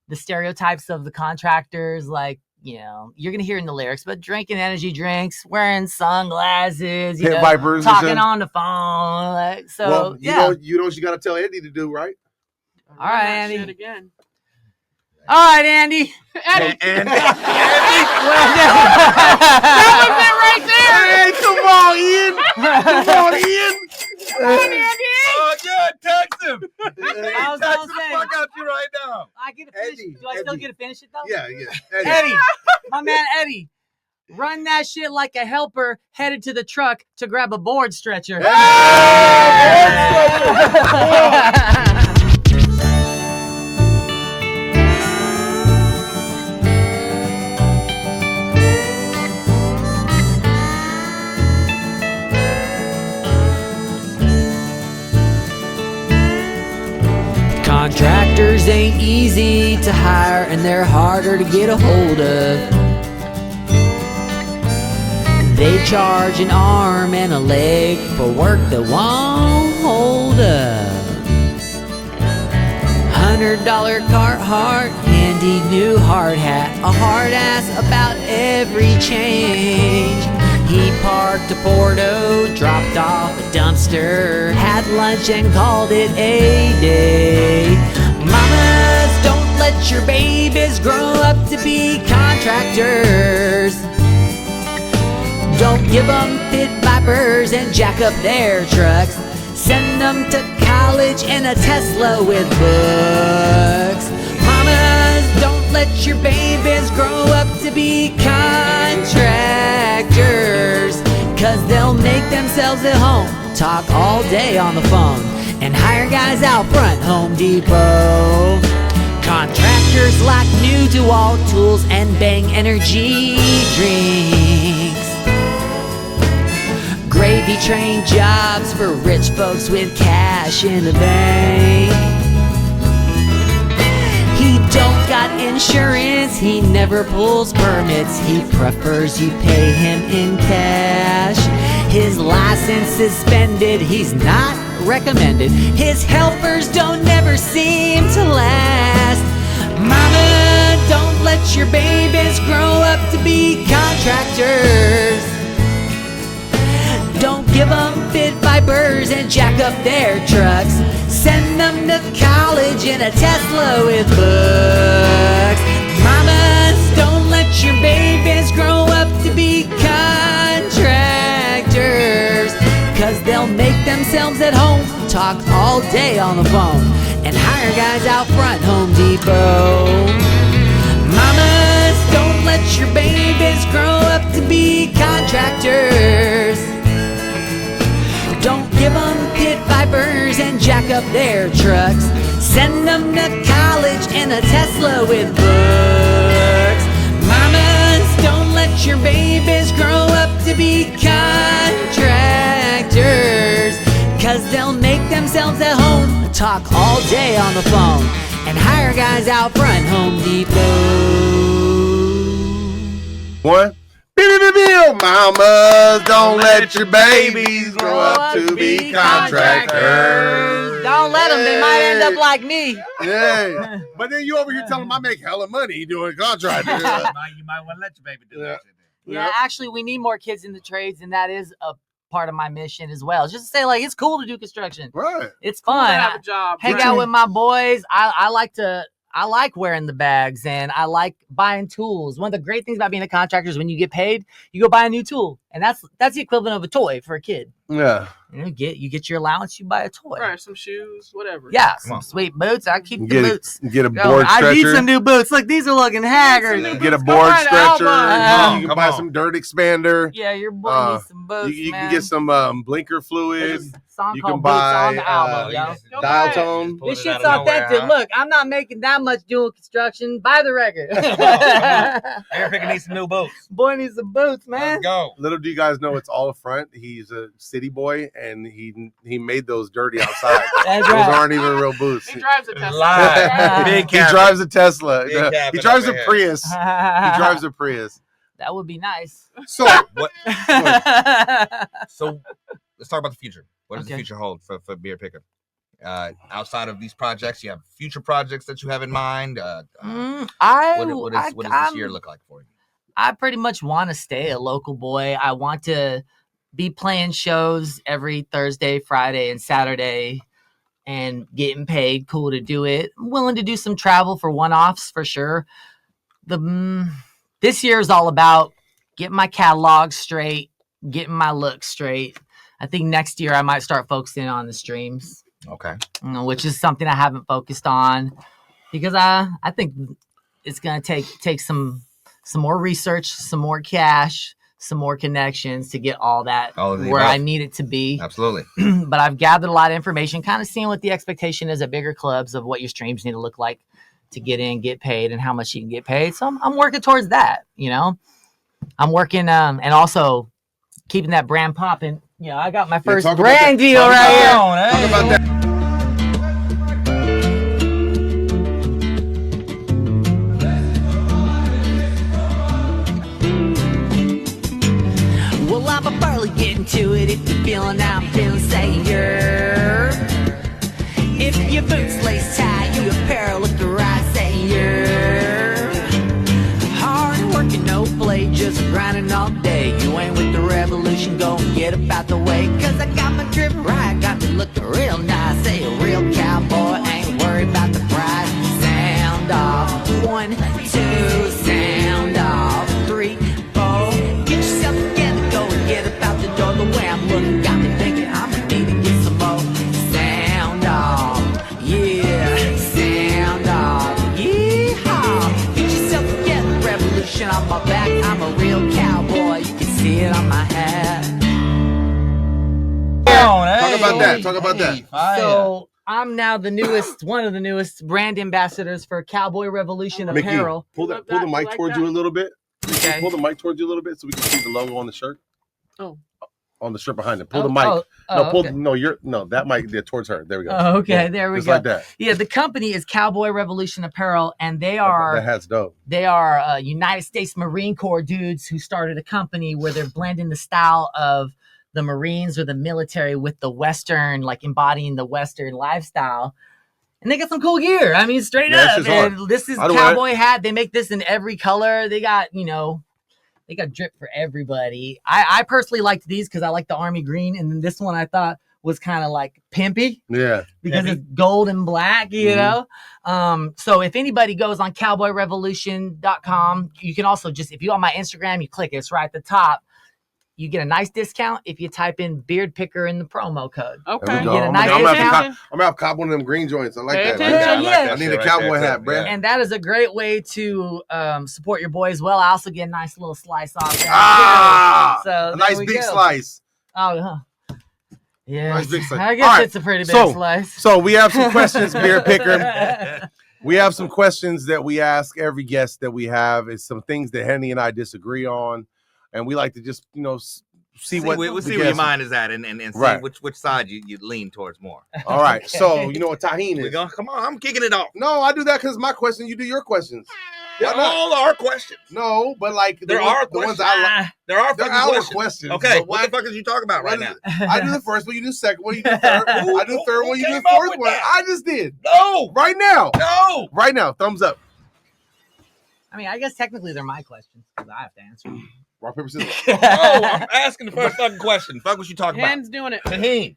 the stereotypes of the contractors, like, you're going to hear in the lyrics, but drinking energy drinks, wearing sunglasses, Pit vipers, talking on the phone. Like, so, well, yeah. You know what you got to tell Eddie to do, right? All right, Andy. Shit again. All right, Andy. And Well, That was it right there. Hey, come on, Ian. Come on, Ian. Oh, yeah, text him. I was Text gonna the say. fuck out you right now. I get to finish. Eddie, Do I still Eddie. get to finish it, though? Yeah. Eddie, my man Eddie, run that shit like a helper headed to the truck to grab a board stretcher. Contractors ain't easy to hire and they're harder to get a hold of. They charge an arm and a leg for work that won't hold up. $100 Carhartt, handy new hard hat, a hard ass about every change. He parked a Porto, dropped off a dumpster, had lunch and called it a day. Mamas, don't let your babies grow up to be contractors. Don't give them pit vipers and jack up their trucks. Send them to college in a Tesla with books. Mamas, don't let your babies grow up to be contractors, 'cause they'll make themselves at home, talk all day on the phone, and hire guys out front Home Depot. Contractors like new DeWalt tools and Bang energy drinks. Gravy train jobs for rich folks with cash in the bank. He don't got insurance, he never pulls permits, he prefers you pay him in cash. His license suspended, he's not recommended, his helpers don't never seem to last. Mama, don't let your babies grow up to be contractors. Don't give them pit vipers and jack up their trucks. Send them to college in a Tesla with books. Mamas, don't let your babies grow up to be contractors, 'cause they'll make themselves at home, talk all day on the phone, and hire guys out front Home Depot. Mamas, don't let your babies grow up to be contractors. Don't give them pit vipers and jack up their trucks. Send them to college in a Tesla with books. Mamas, don't let your babies grow up to be contractors, 'cause they'll make themselves at home, talk all day on the phone, and hire guys out front Home Depot. One. Mamas, don't let your babies grow up to be contractors. Don't let them. They might end up like me. Yeah. But then you over here telling them I make hella money doing contractor. You might want to let your baby do that shit. Yeah, actually, we need more kids in the trades, and that is a part of my mission as well. Just to say, like, it's cool to do construction. Right. It's Cool to fun. have a job. Hang out with my boys. I like wearing the bags, and I like buying tools. One of the great things about being a contractor is when you get paid, you go buy a new tool, and that's the equivalent of a toy for a kid. Yeah. You get your allowance, you buy a toy. Right, some shoes, whatever. Yeah, Come some on. sweet boots. I keep the Get boots. Get a Yo, board I need stretcher. some new boots. Look, these are looking haggard. Some new Get a boots. board Go by the stretcher. Alma. You Come can buy on. some dirt expander. Yeah, your boy needs some boots, You man. can get some blinker fluid. There's a song You called can Boots buy on the album, yo. Go dial buy it. tone. Pull This it out shit's of nowhere, authentic. huh? Look, I'm not making that much doing construction. Buy the record. Bear Picker needs some new boots. Boy needs some boots, man. Let's go. Little do you guys know, it's all a front. He's a city boy, and he made those dirty outside. That's Those right. aren't even real boots. He drives a Tesla. Live. Big He drives a Tesla. Big cabin He drives up a ahead. Prius. He drives a Prius. That would be nice. So what? So let's talk about the future. What does the Okay. future hold for Beer Picker? Outside of these projects, you have future projects that you have in mind. What does this year look like for you? I pretty much want to stay a local boy. I want to be playing shows every Thursday, Friday, and Saturday and getting paid. Cool to do it. I'm willing to do some travel for one-offs for sure. This year is all about getting my catalog straight, getting my look straight. I think next year I might start focusing on the streams, Okay. which is something I haven't focused on because I think it's gonna take some more research, some more cash, some more connections to get all that All of the where above. I need it to be. Absolutely. But I've gathered a lot of information, kind of seeing what the expectation is at bigger clubs of what your streams need to look like to get in, get paid, and how much you can get paid. So I'm working towards that. I'm working and also keeping that brand popping. I got my first talk about brand that. deal Talk right here. Talk about that. Well, I'm barely getting to it. If you're feeling I'm feeling, say you're. If your boots lace tie, you apparel look the right, say you're. Hard working, no play, just grinding all day. You ain't with the revolution, go and get about the way. 'Cause I got my drip right, got me looking real nice. Say a real cowboy, ain't worried about the price. Sound off, 1, 2, sound off, 3, 4. Get yourself together, go and get about the door. The way I'm looking got me thinking I'm gonna need to get some more. Sound off, yeah, sound off, yeehaw. Get yourself together, revolution on my back. I'm a real cowboy, you can see it on my hat. Talk about that. So I'm now one of the newest brand ambassadors for Cowboy Revolution Mickey, Apparel. pull the mic like towards that? you a little bit. Okay. Pull the mic towards you a little bit so we can see the logo on the shirt. Oh. On the shirt behind it. Pull the mic. Okay. That mic towards her. There we go. Oh, okay, Yeah, there we just go. like that. Yeah, the company is Cowboy Revolution Apparel, and they are That hat's dope. United States Marine Corps dudes who started a company where they're blending the style of the Marines or the military with the Western, like embodying the Western lifestyle. And they got some cool gear. I mean, straight Yeah, that up. shit's hard. And this is I'd wear it. cowboy hat. They make this in every color. They got, They got drip for everybody. I personally liked these because I like the army green, and then this one I thought was kind of like pimpy. Yeah. Because it's gold and black, you know? So if anybody goes on cowboyrevolution.com, you can also just, if you on my Instagram, you click it, it's right at the top. You get a nice discount if you type in beard picker in the promo code. Okay. You get a I'm nice gonna discount. have cop one of them green joints. I like Pay that. attention. Yeah. I need a cowboy hat, bro. And that is a great way to support your boys well. I also get a nice little slice off that. Ah, so a there nice we big go. slice. Oh, huh. Yeah. Nice big slice. I guess All right. it's a pretty big So- slice. So we have some questions, beard picker. We have some questions that we ask every guest that we have. It's some things that Henny and I disagree on, and we like to just see what we'll the see where your guest- mind is at and see Right. which side you lean towards more. All right. Okay. So you know what tahine We're is? going, come on, I'm kicking it off. No, I do that because it's my question. You do your questions. They're Why not? all our questions. No, but like There are the ones questions. I like. There are They're fucking our questions. questions. Okay, but what the fuck is you talking about right now? I do the first one, you do the second one, you do the third. I do the third Who one, you do came the up fourth with one. that? I just did. No, Right now. no. Right now. Thumbs up. I mean, I guess technically they're my questions because I have to answer. Rock, paper, scissors. Oh, I'm asking the first fucking question. Fuck what you talking about. Hands doing it. Tahine.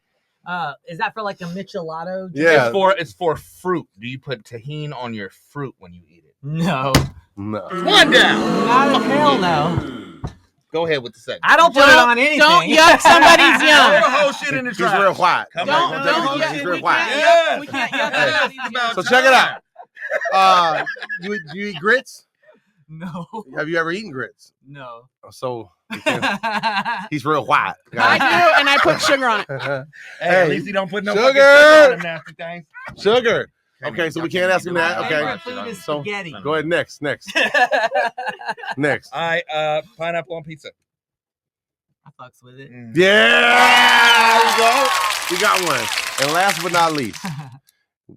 Is that for like a michelado? Yeah. It's for fruit. Do you put tahine on your fruit when you eat it? No. No. One down. Not a hell no. Go ahead with the second. I don't put it on anything. Don't yuck somebody's Throw yum. the whole shit in the He's trash. real quiet. Come Don't, on, don't, come yuck. on. He's We real can't quiet. yuck. We can't yuck Hey. somebody's yum. So check it out. Do you eat grits? No. Have you ever eaten grits? No. So he's real quiet. I do, and I put sugar on it. Hey, Hey, at least he don't put no sugar. fucking sugar on them nasty things. Sugar. Okay, so we can't ask him that. My Okay. favorite food is So spaghetti. go ahead. Next. Next. I pineapple on pizza. I fucks with it. Yeah. There you go. We got one. And last but not least,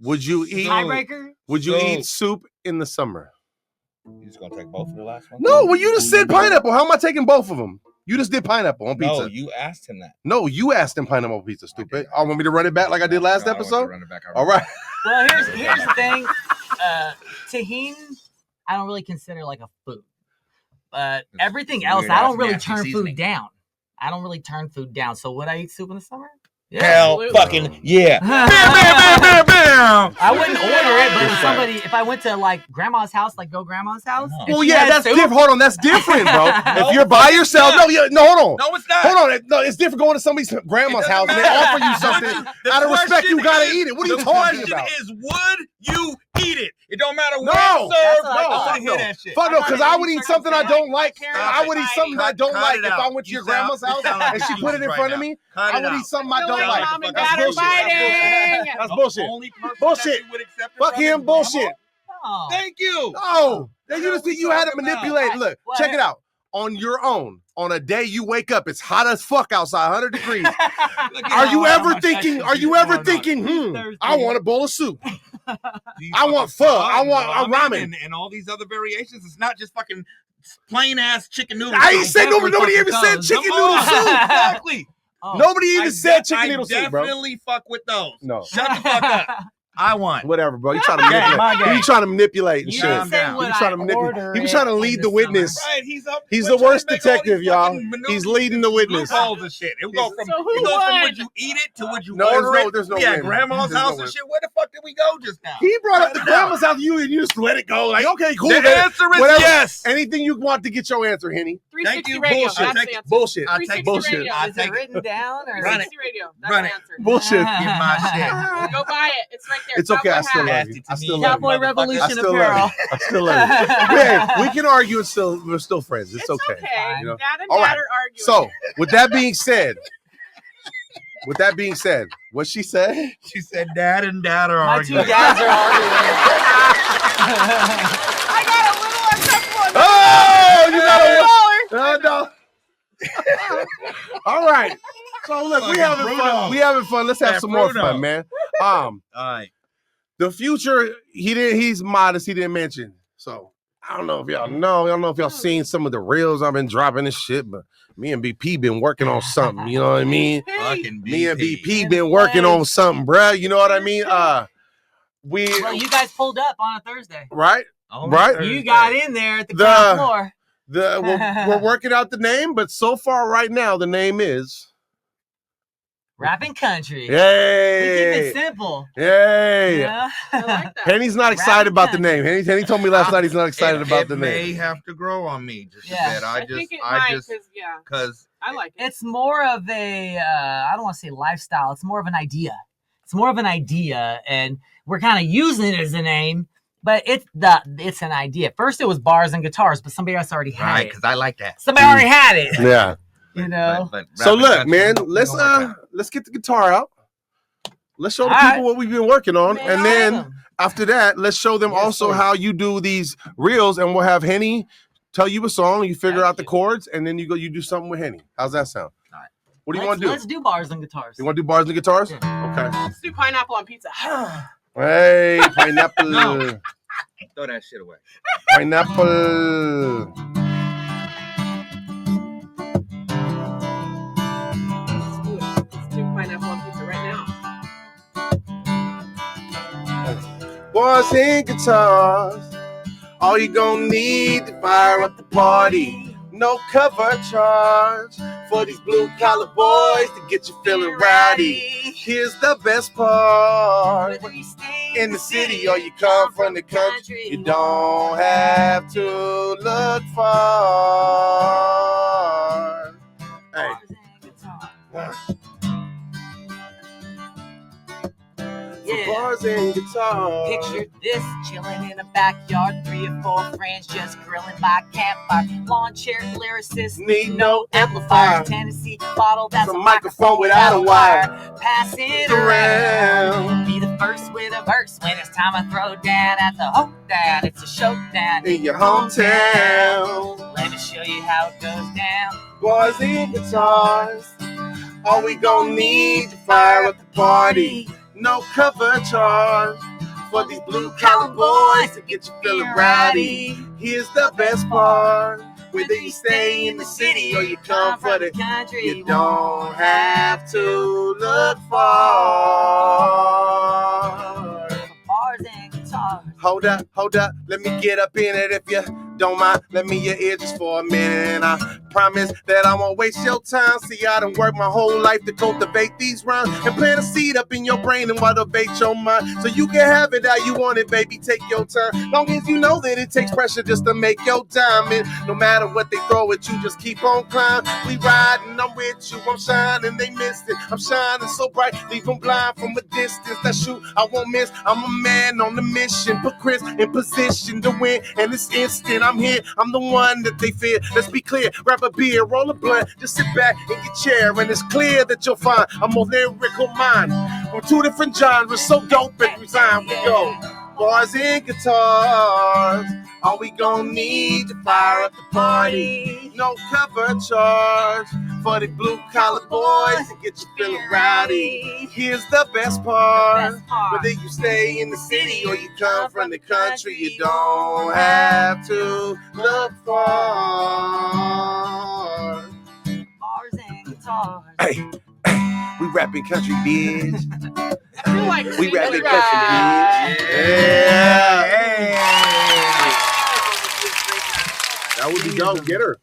would you eat? Tiebreaker? Would you So- eat soup in the summer? You just gonna take both of the last one? No. Well, you just said pineapple. How am I taking both of them? You just did pineapple on pizza. No, you asked him that. No, you asked him pineapple pizza. Stupid. I want me to run it back like I did last No, I want you to episode. run it back. All right. Well, here's the thing. Tahini, I don't really consider like a food. But It's everything weird else, I ass don't really nasty turn seasoning. food down. I don't really turn food down. So would I eat soup in the summer? Hell Absolutely. fucking yeah. I wouldn't order it, but if Respect. if I went to like grandma's house, like go grandma's house. No. and Well, she yeah, had that's soup, different. Hold on, that's different, bro. No, If you're by yourself, no, hold on. No, it's not. Hold on, no, it's different going to somebody's grandma's It house doesn't and they matter. offer you something. The Out of respect, you question gotta is- eat it. What are you the talking question about? is, would you eat it? It don't matter No. where it's That's served. what I I thought. want to hear that shit. Fuck no, because I would eat something I don't like. Stop I would eat something I don't Cut like it if I out. went to You your grandma's sound- house you sound like and she put it in right front of now. me. Cut I it would out. eat something I The don't way like. mom and That's dad are bullshit. fighting. That's bullshit. Only person Bullshit. that you would accept it Fuck from is him, bullshit. No. Thank you. No, then you What just are we you had to talking about? manipulate. Look, What? check it out. On your own, on a day you wake up, it's hot as fuck outside, 100 degrees. Look at Are you how ever much thinking? that Are shit you is ever going on. thinking? I want a bowl of soup. You I want fucking pho. I want ramen. and all these other variations. It's not just fucking plain ass chicken noodles. I ain't said nobody. Nobody even said Come chicken Come noodle on. soup. Exactly. Oh. Nobody even I said de- chicken noodle soup, bro. I definitely fuck with those. No. Shut the fuck up. I want. Whatever, bro. You trying to Game, manipulate? my game. You trying to manipulate and You shit? didn't say down. what He was trying to I manipulate. order He was it trying to in lead the the witness. summer. Right, he's up. He's we're the trying worst to make all these detective, y'all. fucking maneuvers He's leading the witness. loopholes and shit. It would go from So who it go from won? would you eat it to would you No, order it? there's no Yeah, win. grandma's There's no house win. and shit. Where the fuck did we go just now? He brought up the Cut it out. grandma's house. You just let it go. Like, okay, cool. The man. answer is Whatever. yes. Anything you want to get your answer, Henny. 360 you. radio. Bullshit. That's Take the it. answer. Bullshit. I'll 360 take bullshit. radio. I'll Is it take it. written down or? Run it. 360 radio. That's Run the it. answer. Bullshit. Give my shit. Go buy it. It's right there. It's okay. I Cowboy still hat. love you. Nasty I to still me. love you. Cowboy Motherfucker. I Revolution still love apparel. you. I still love you. Man, we can argue and we're still friends. It's okay. Fine. You know? Dad and All dad right. are arguing. So, with that being said, what she said? She said dad and dad are My two arguing. dads are arguing. I got a little uncomfortable. Oh, you got a Smaller. no. All right. So look, we Fucking having Bruno. fun. We having fun. Let's have Yeah, some more Bruno. fun, man. All right. The future. He's modest. He didn't mention. So I don't know if y'all know. I don't know if y'all seen some of the reels I've been dropping and shit, but me and BP been working on something. You know what I mean? Fucking Me and BP. BP been working on something, bruh. You know what I mean? Well, you guys pulled up on a Thursday. Right. On Right. Thursday. You got in there at the The- ground floor. We're working out the name, but so far right now the name is Rapping country. Yay! We keep it simple. Yay! Yeah. I like that. Henny's not excited about the name. Henny told me last night he's not excited about the It may name. have to grow on me just Yeah. a bit. I think it might, because I like it. It's more of a I don't want to say lifestyle. It's more of an idea. It's more of an idea, and we're kind of using it as a name, but it's an idea. First, it was bars and guitars, but somebody else already had right, it. because I like that. Somebody already had it. Yeah. You know. But So rapping look, country, man, we let's gonna work out. let's get the guitar out. Let's show the All people right. what we've been working on, Man, and then awesome. after that, let's show them Yes, also please. how you do these reels, and we'll have Henny tell you a song, you figure Thank out the you. chords, and then you do something with Henny. How's that sound? All right. What do you want to do? Let's do bars and guitars. You want to do bars and guitars? Yeah. Okay. Let's do pineapple on pizza. Hey, pineapple. No. Throw that shit away. Pineapple. Let's do pineapple on pizza right now. Bars and guitars. All you gonna need to fire up the party. No cover charge for these blue collar boys to get you feeling rowdy. Here's the best part. Whether you stay In the city or you come from the country, you don't have to look far. Hey. Yeah. Bars and guitars. Picture this, chilling in a backyard, 3 or 4 friends just grilling by campfire. Lawn chair lyricists Need no amplifiers. amplifier. Tennessee bottle, that's Some a microphone without a wire. Pass it around. Around Be the first with a verse when it's time to throw down at the hoedown. It's a showdown in your hometown. Let me show you how it goes down. Bars and guitars. All we gon' need to fire up the party. No cover charge for these blue collar boys to get you feeling rowdy. Here's the best part. Whether you stay in the city or you come from the country, you don't have to look far. Bars and guitars. Hold up, let me get up in it if you don't mind. Let me your ear just for a minute, and I promise that I won't waste your time. See, I done worked my whole life to cultivate these rhymes and plant a seed up in your brain and motivate your mind, so you can have it how you want it, baby. Take your time, long as you know that it takes pressure just to make your diamond. No matter what they throw at you, just keep on climbing. We riding, I'm with you, I'm shining, they missed it. I'm shining so bright, leave them blind from a distance. That shoot, I won't miss. I'm a man on the mission, put Chris in position to win, and it's instant. I'm here, I'm the one that they fear. Let's be clear, grab a beer, roll a blunt, just sit back in your chair, and it's clear that you'll find a more lyrical mind from 2 different genres, so dope and rhyme. We go bars and guitars. All we gon' need to fire up the party. No cover charge for the blue collar boys to get you feeling rowdy. Here's the best part. Whether you stay in the city or you come from the country, you don't have to look far. Bars and guitars. Hey, we rapping country, bitch. I feel like We rapping country, right. bitch. Yeah. Hey. That would be dope. Get her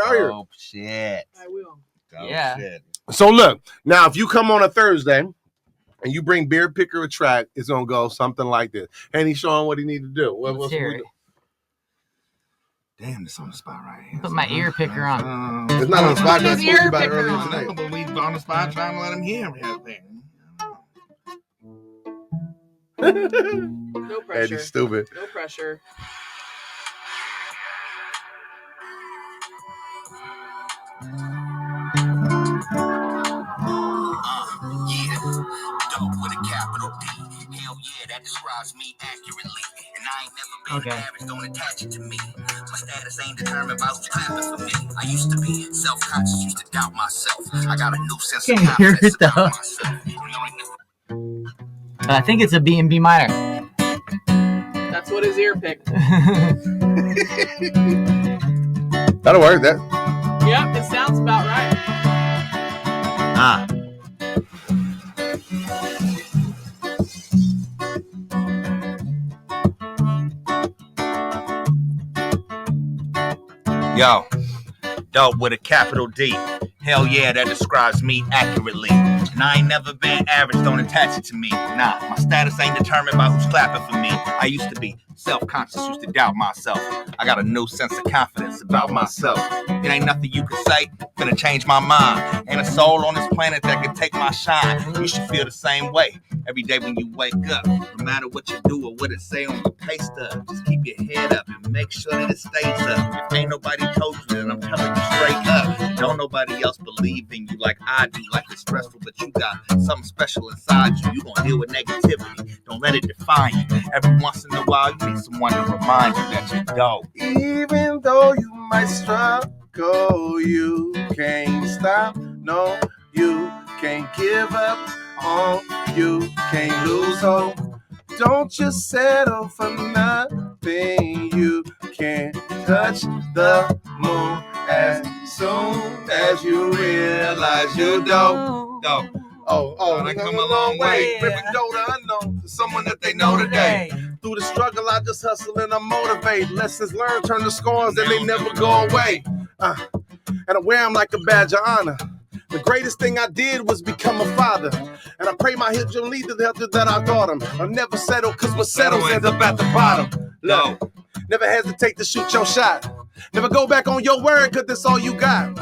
out here. Oh shit. I will. Oh, Yeah. shit. So look, now if you come on a Thursday and you bring Beer Picker a track, it's gonna go something like this. And he's showing what he need to do. Let's hear it. Damn, this on the spot right here. Put my ear picker on. It's not on the spot. Put I his told you ear about it picker earlier on. today. But we on the spot trying to let him hear everything. No pressure. Eddie's stupid. No pressure. Yeah, dope with a capital D. Hell yeah, that describes me accurately. And I ain't never been Okay. average, don't attach it to me. My status ain't determined by who's clapping for me. I used to be self-conscious, used to doubt myself. I got a new sense of Can't hear confidence it, though. about myself. I think it's a B in B minor. That's what his ear picked. That'll work. That Yep, it sounds about right. Ah. Yo, dope with a capital D. Hell yeah, that describes me accurately. And I ain't never been average, don't attach it to me. Nah, my status ain't determined by who's clapping for me. I used to be self-conscious, used to doubt myself. I got a new sense of confidence about myself. It ain't nothing you can say, finna change my mind. Ain't a soul on this planet that can take my shine. You should feel the same way every day when you wake up. No matter what you do or what it say on your pay stub, just keep your head up and make sure that it stays up. If ain't nobody told you, then I'm telling you straight up. Don't nobody else believe in you like I do. Life is stressful, but you got something special inside you. You gon' deal with negativity. Don't let it define you. Every once in a while, you need someone to remind you that you're dope. Even though you might struggle, you can't stop. No, you can't give up on. You can't lose hope. Don't just settle for nothing. You can't touch the moon as soon as you realize you dope. Dope. Oh, I come a long way. Ripping dough to unknown, to someone that they know today. Through the struggle, I just hustle and I motivate. Lessons learned turn to scars and they never go away. And I wear them like a badge of honor. The greatest thing I did was become a father. And I pray my hips don't lead to the health that I taught him. I'll never settle, cause what settles ends up at the bottom. Look, never hesitate to shoot your shot. Never go back on your word, cause that's all you got.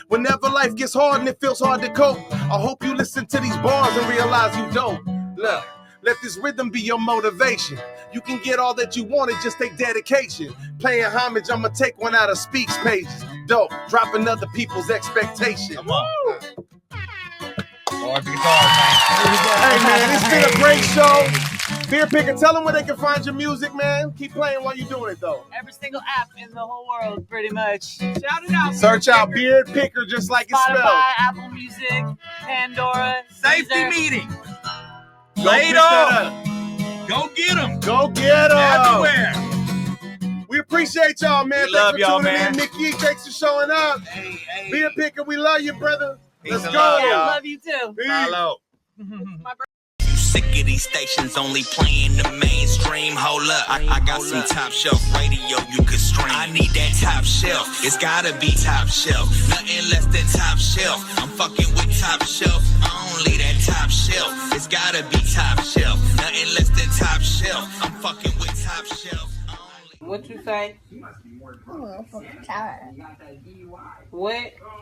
Whenever life gets hard and it feels hard to cope, I hope you listen to these bars and realize you don't. Look, let this rhythm be your motivation. You can get all that you want, it just take dedication. Playing homage, I'ma take one out of speech pages. Dope, dropping other people's expectations. Come on. Lord, man. Hey man, it's been a great show. Beer Picker, tell them where they can find your music, man. Keep playing while you're doing it though. Every single app in the whole world, pretty much. Shout it out. Search out Beard Picker just like it's spelled. Spotify, Apple Music, Pandora, Safety Deezer. meeting. Go Laid pick that off. Go get them. Go get them. Everywhere. We appreciate y'all, man. We love Thanks for y'all, tuning man. in. Mcyeeee, thanks for showing up. Hey. Beer Picker, we love you, brother. Peace Let's and go. love, Yeah, y'all. love you too. Peace. Hello. You sick of these stations only playing the mainstream? Hold up, I got some top shelf radio you could stream. I need that top shelf, it's gotta be top shelf. Nothing less than top shelf. I'm fucking with top shelf, only that top shelf. It's gotta be top shelf. Nothing less than top shelf. I'm fucking with top shelf. What you say? What?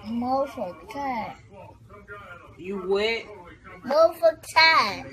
More for time. You what? More for time.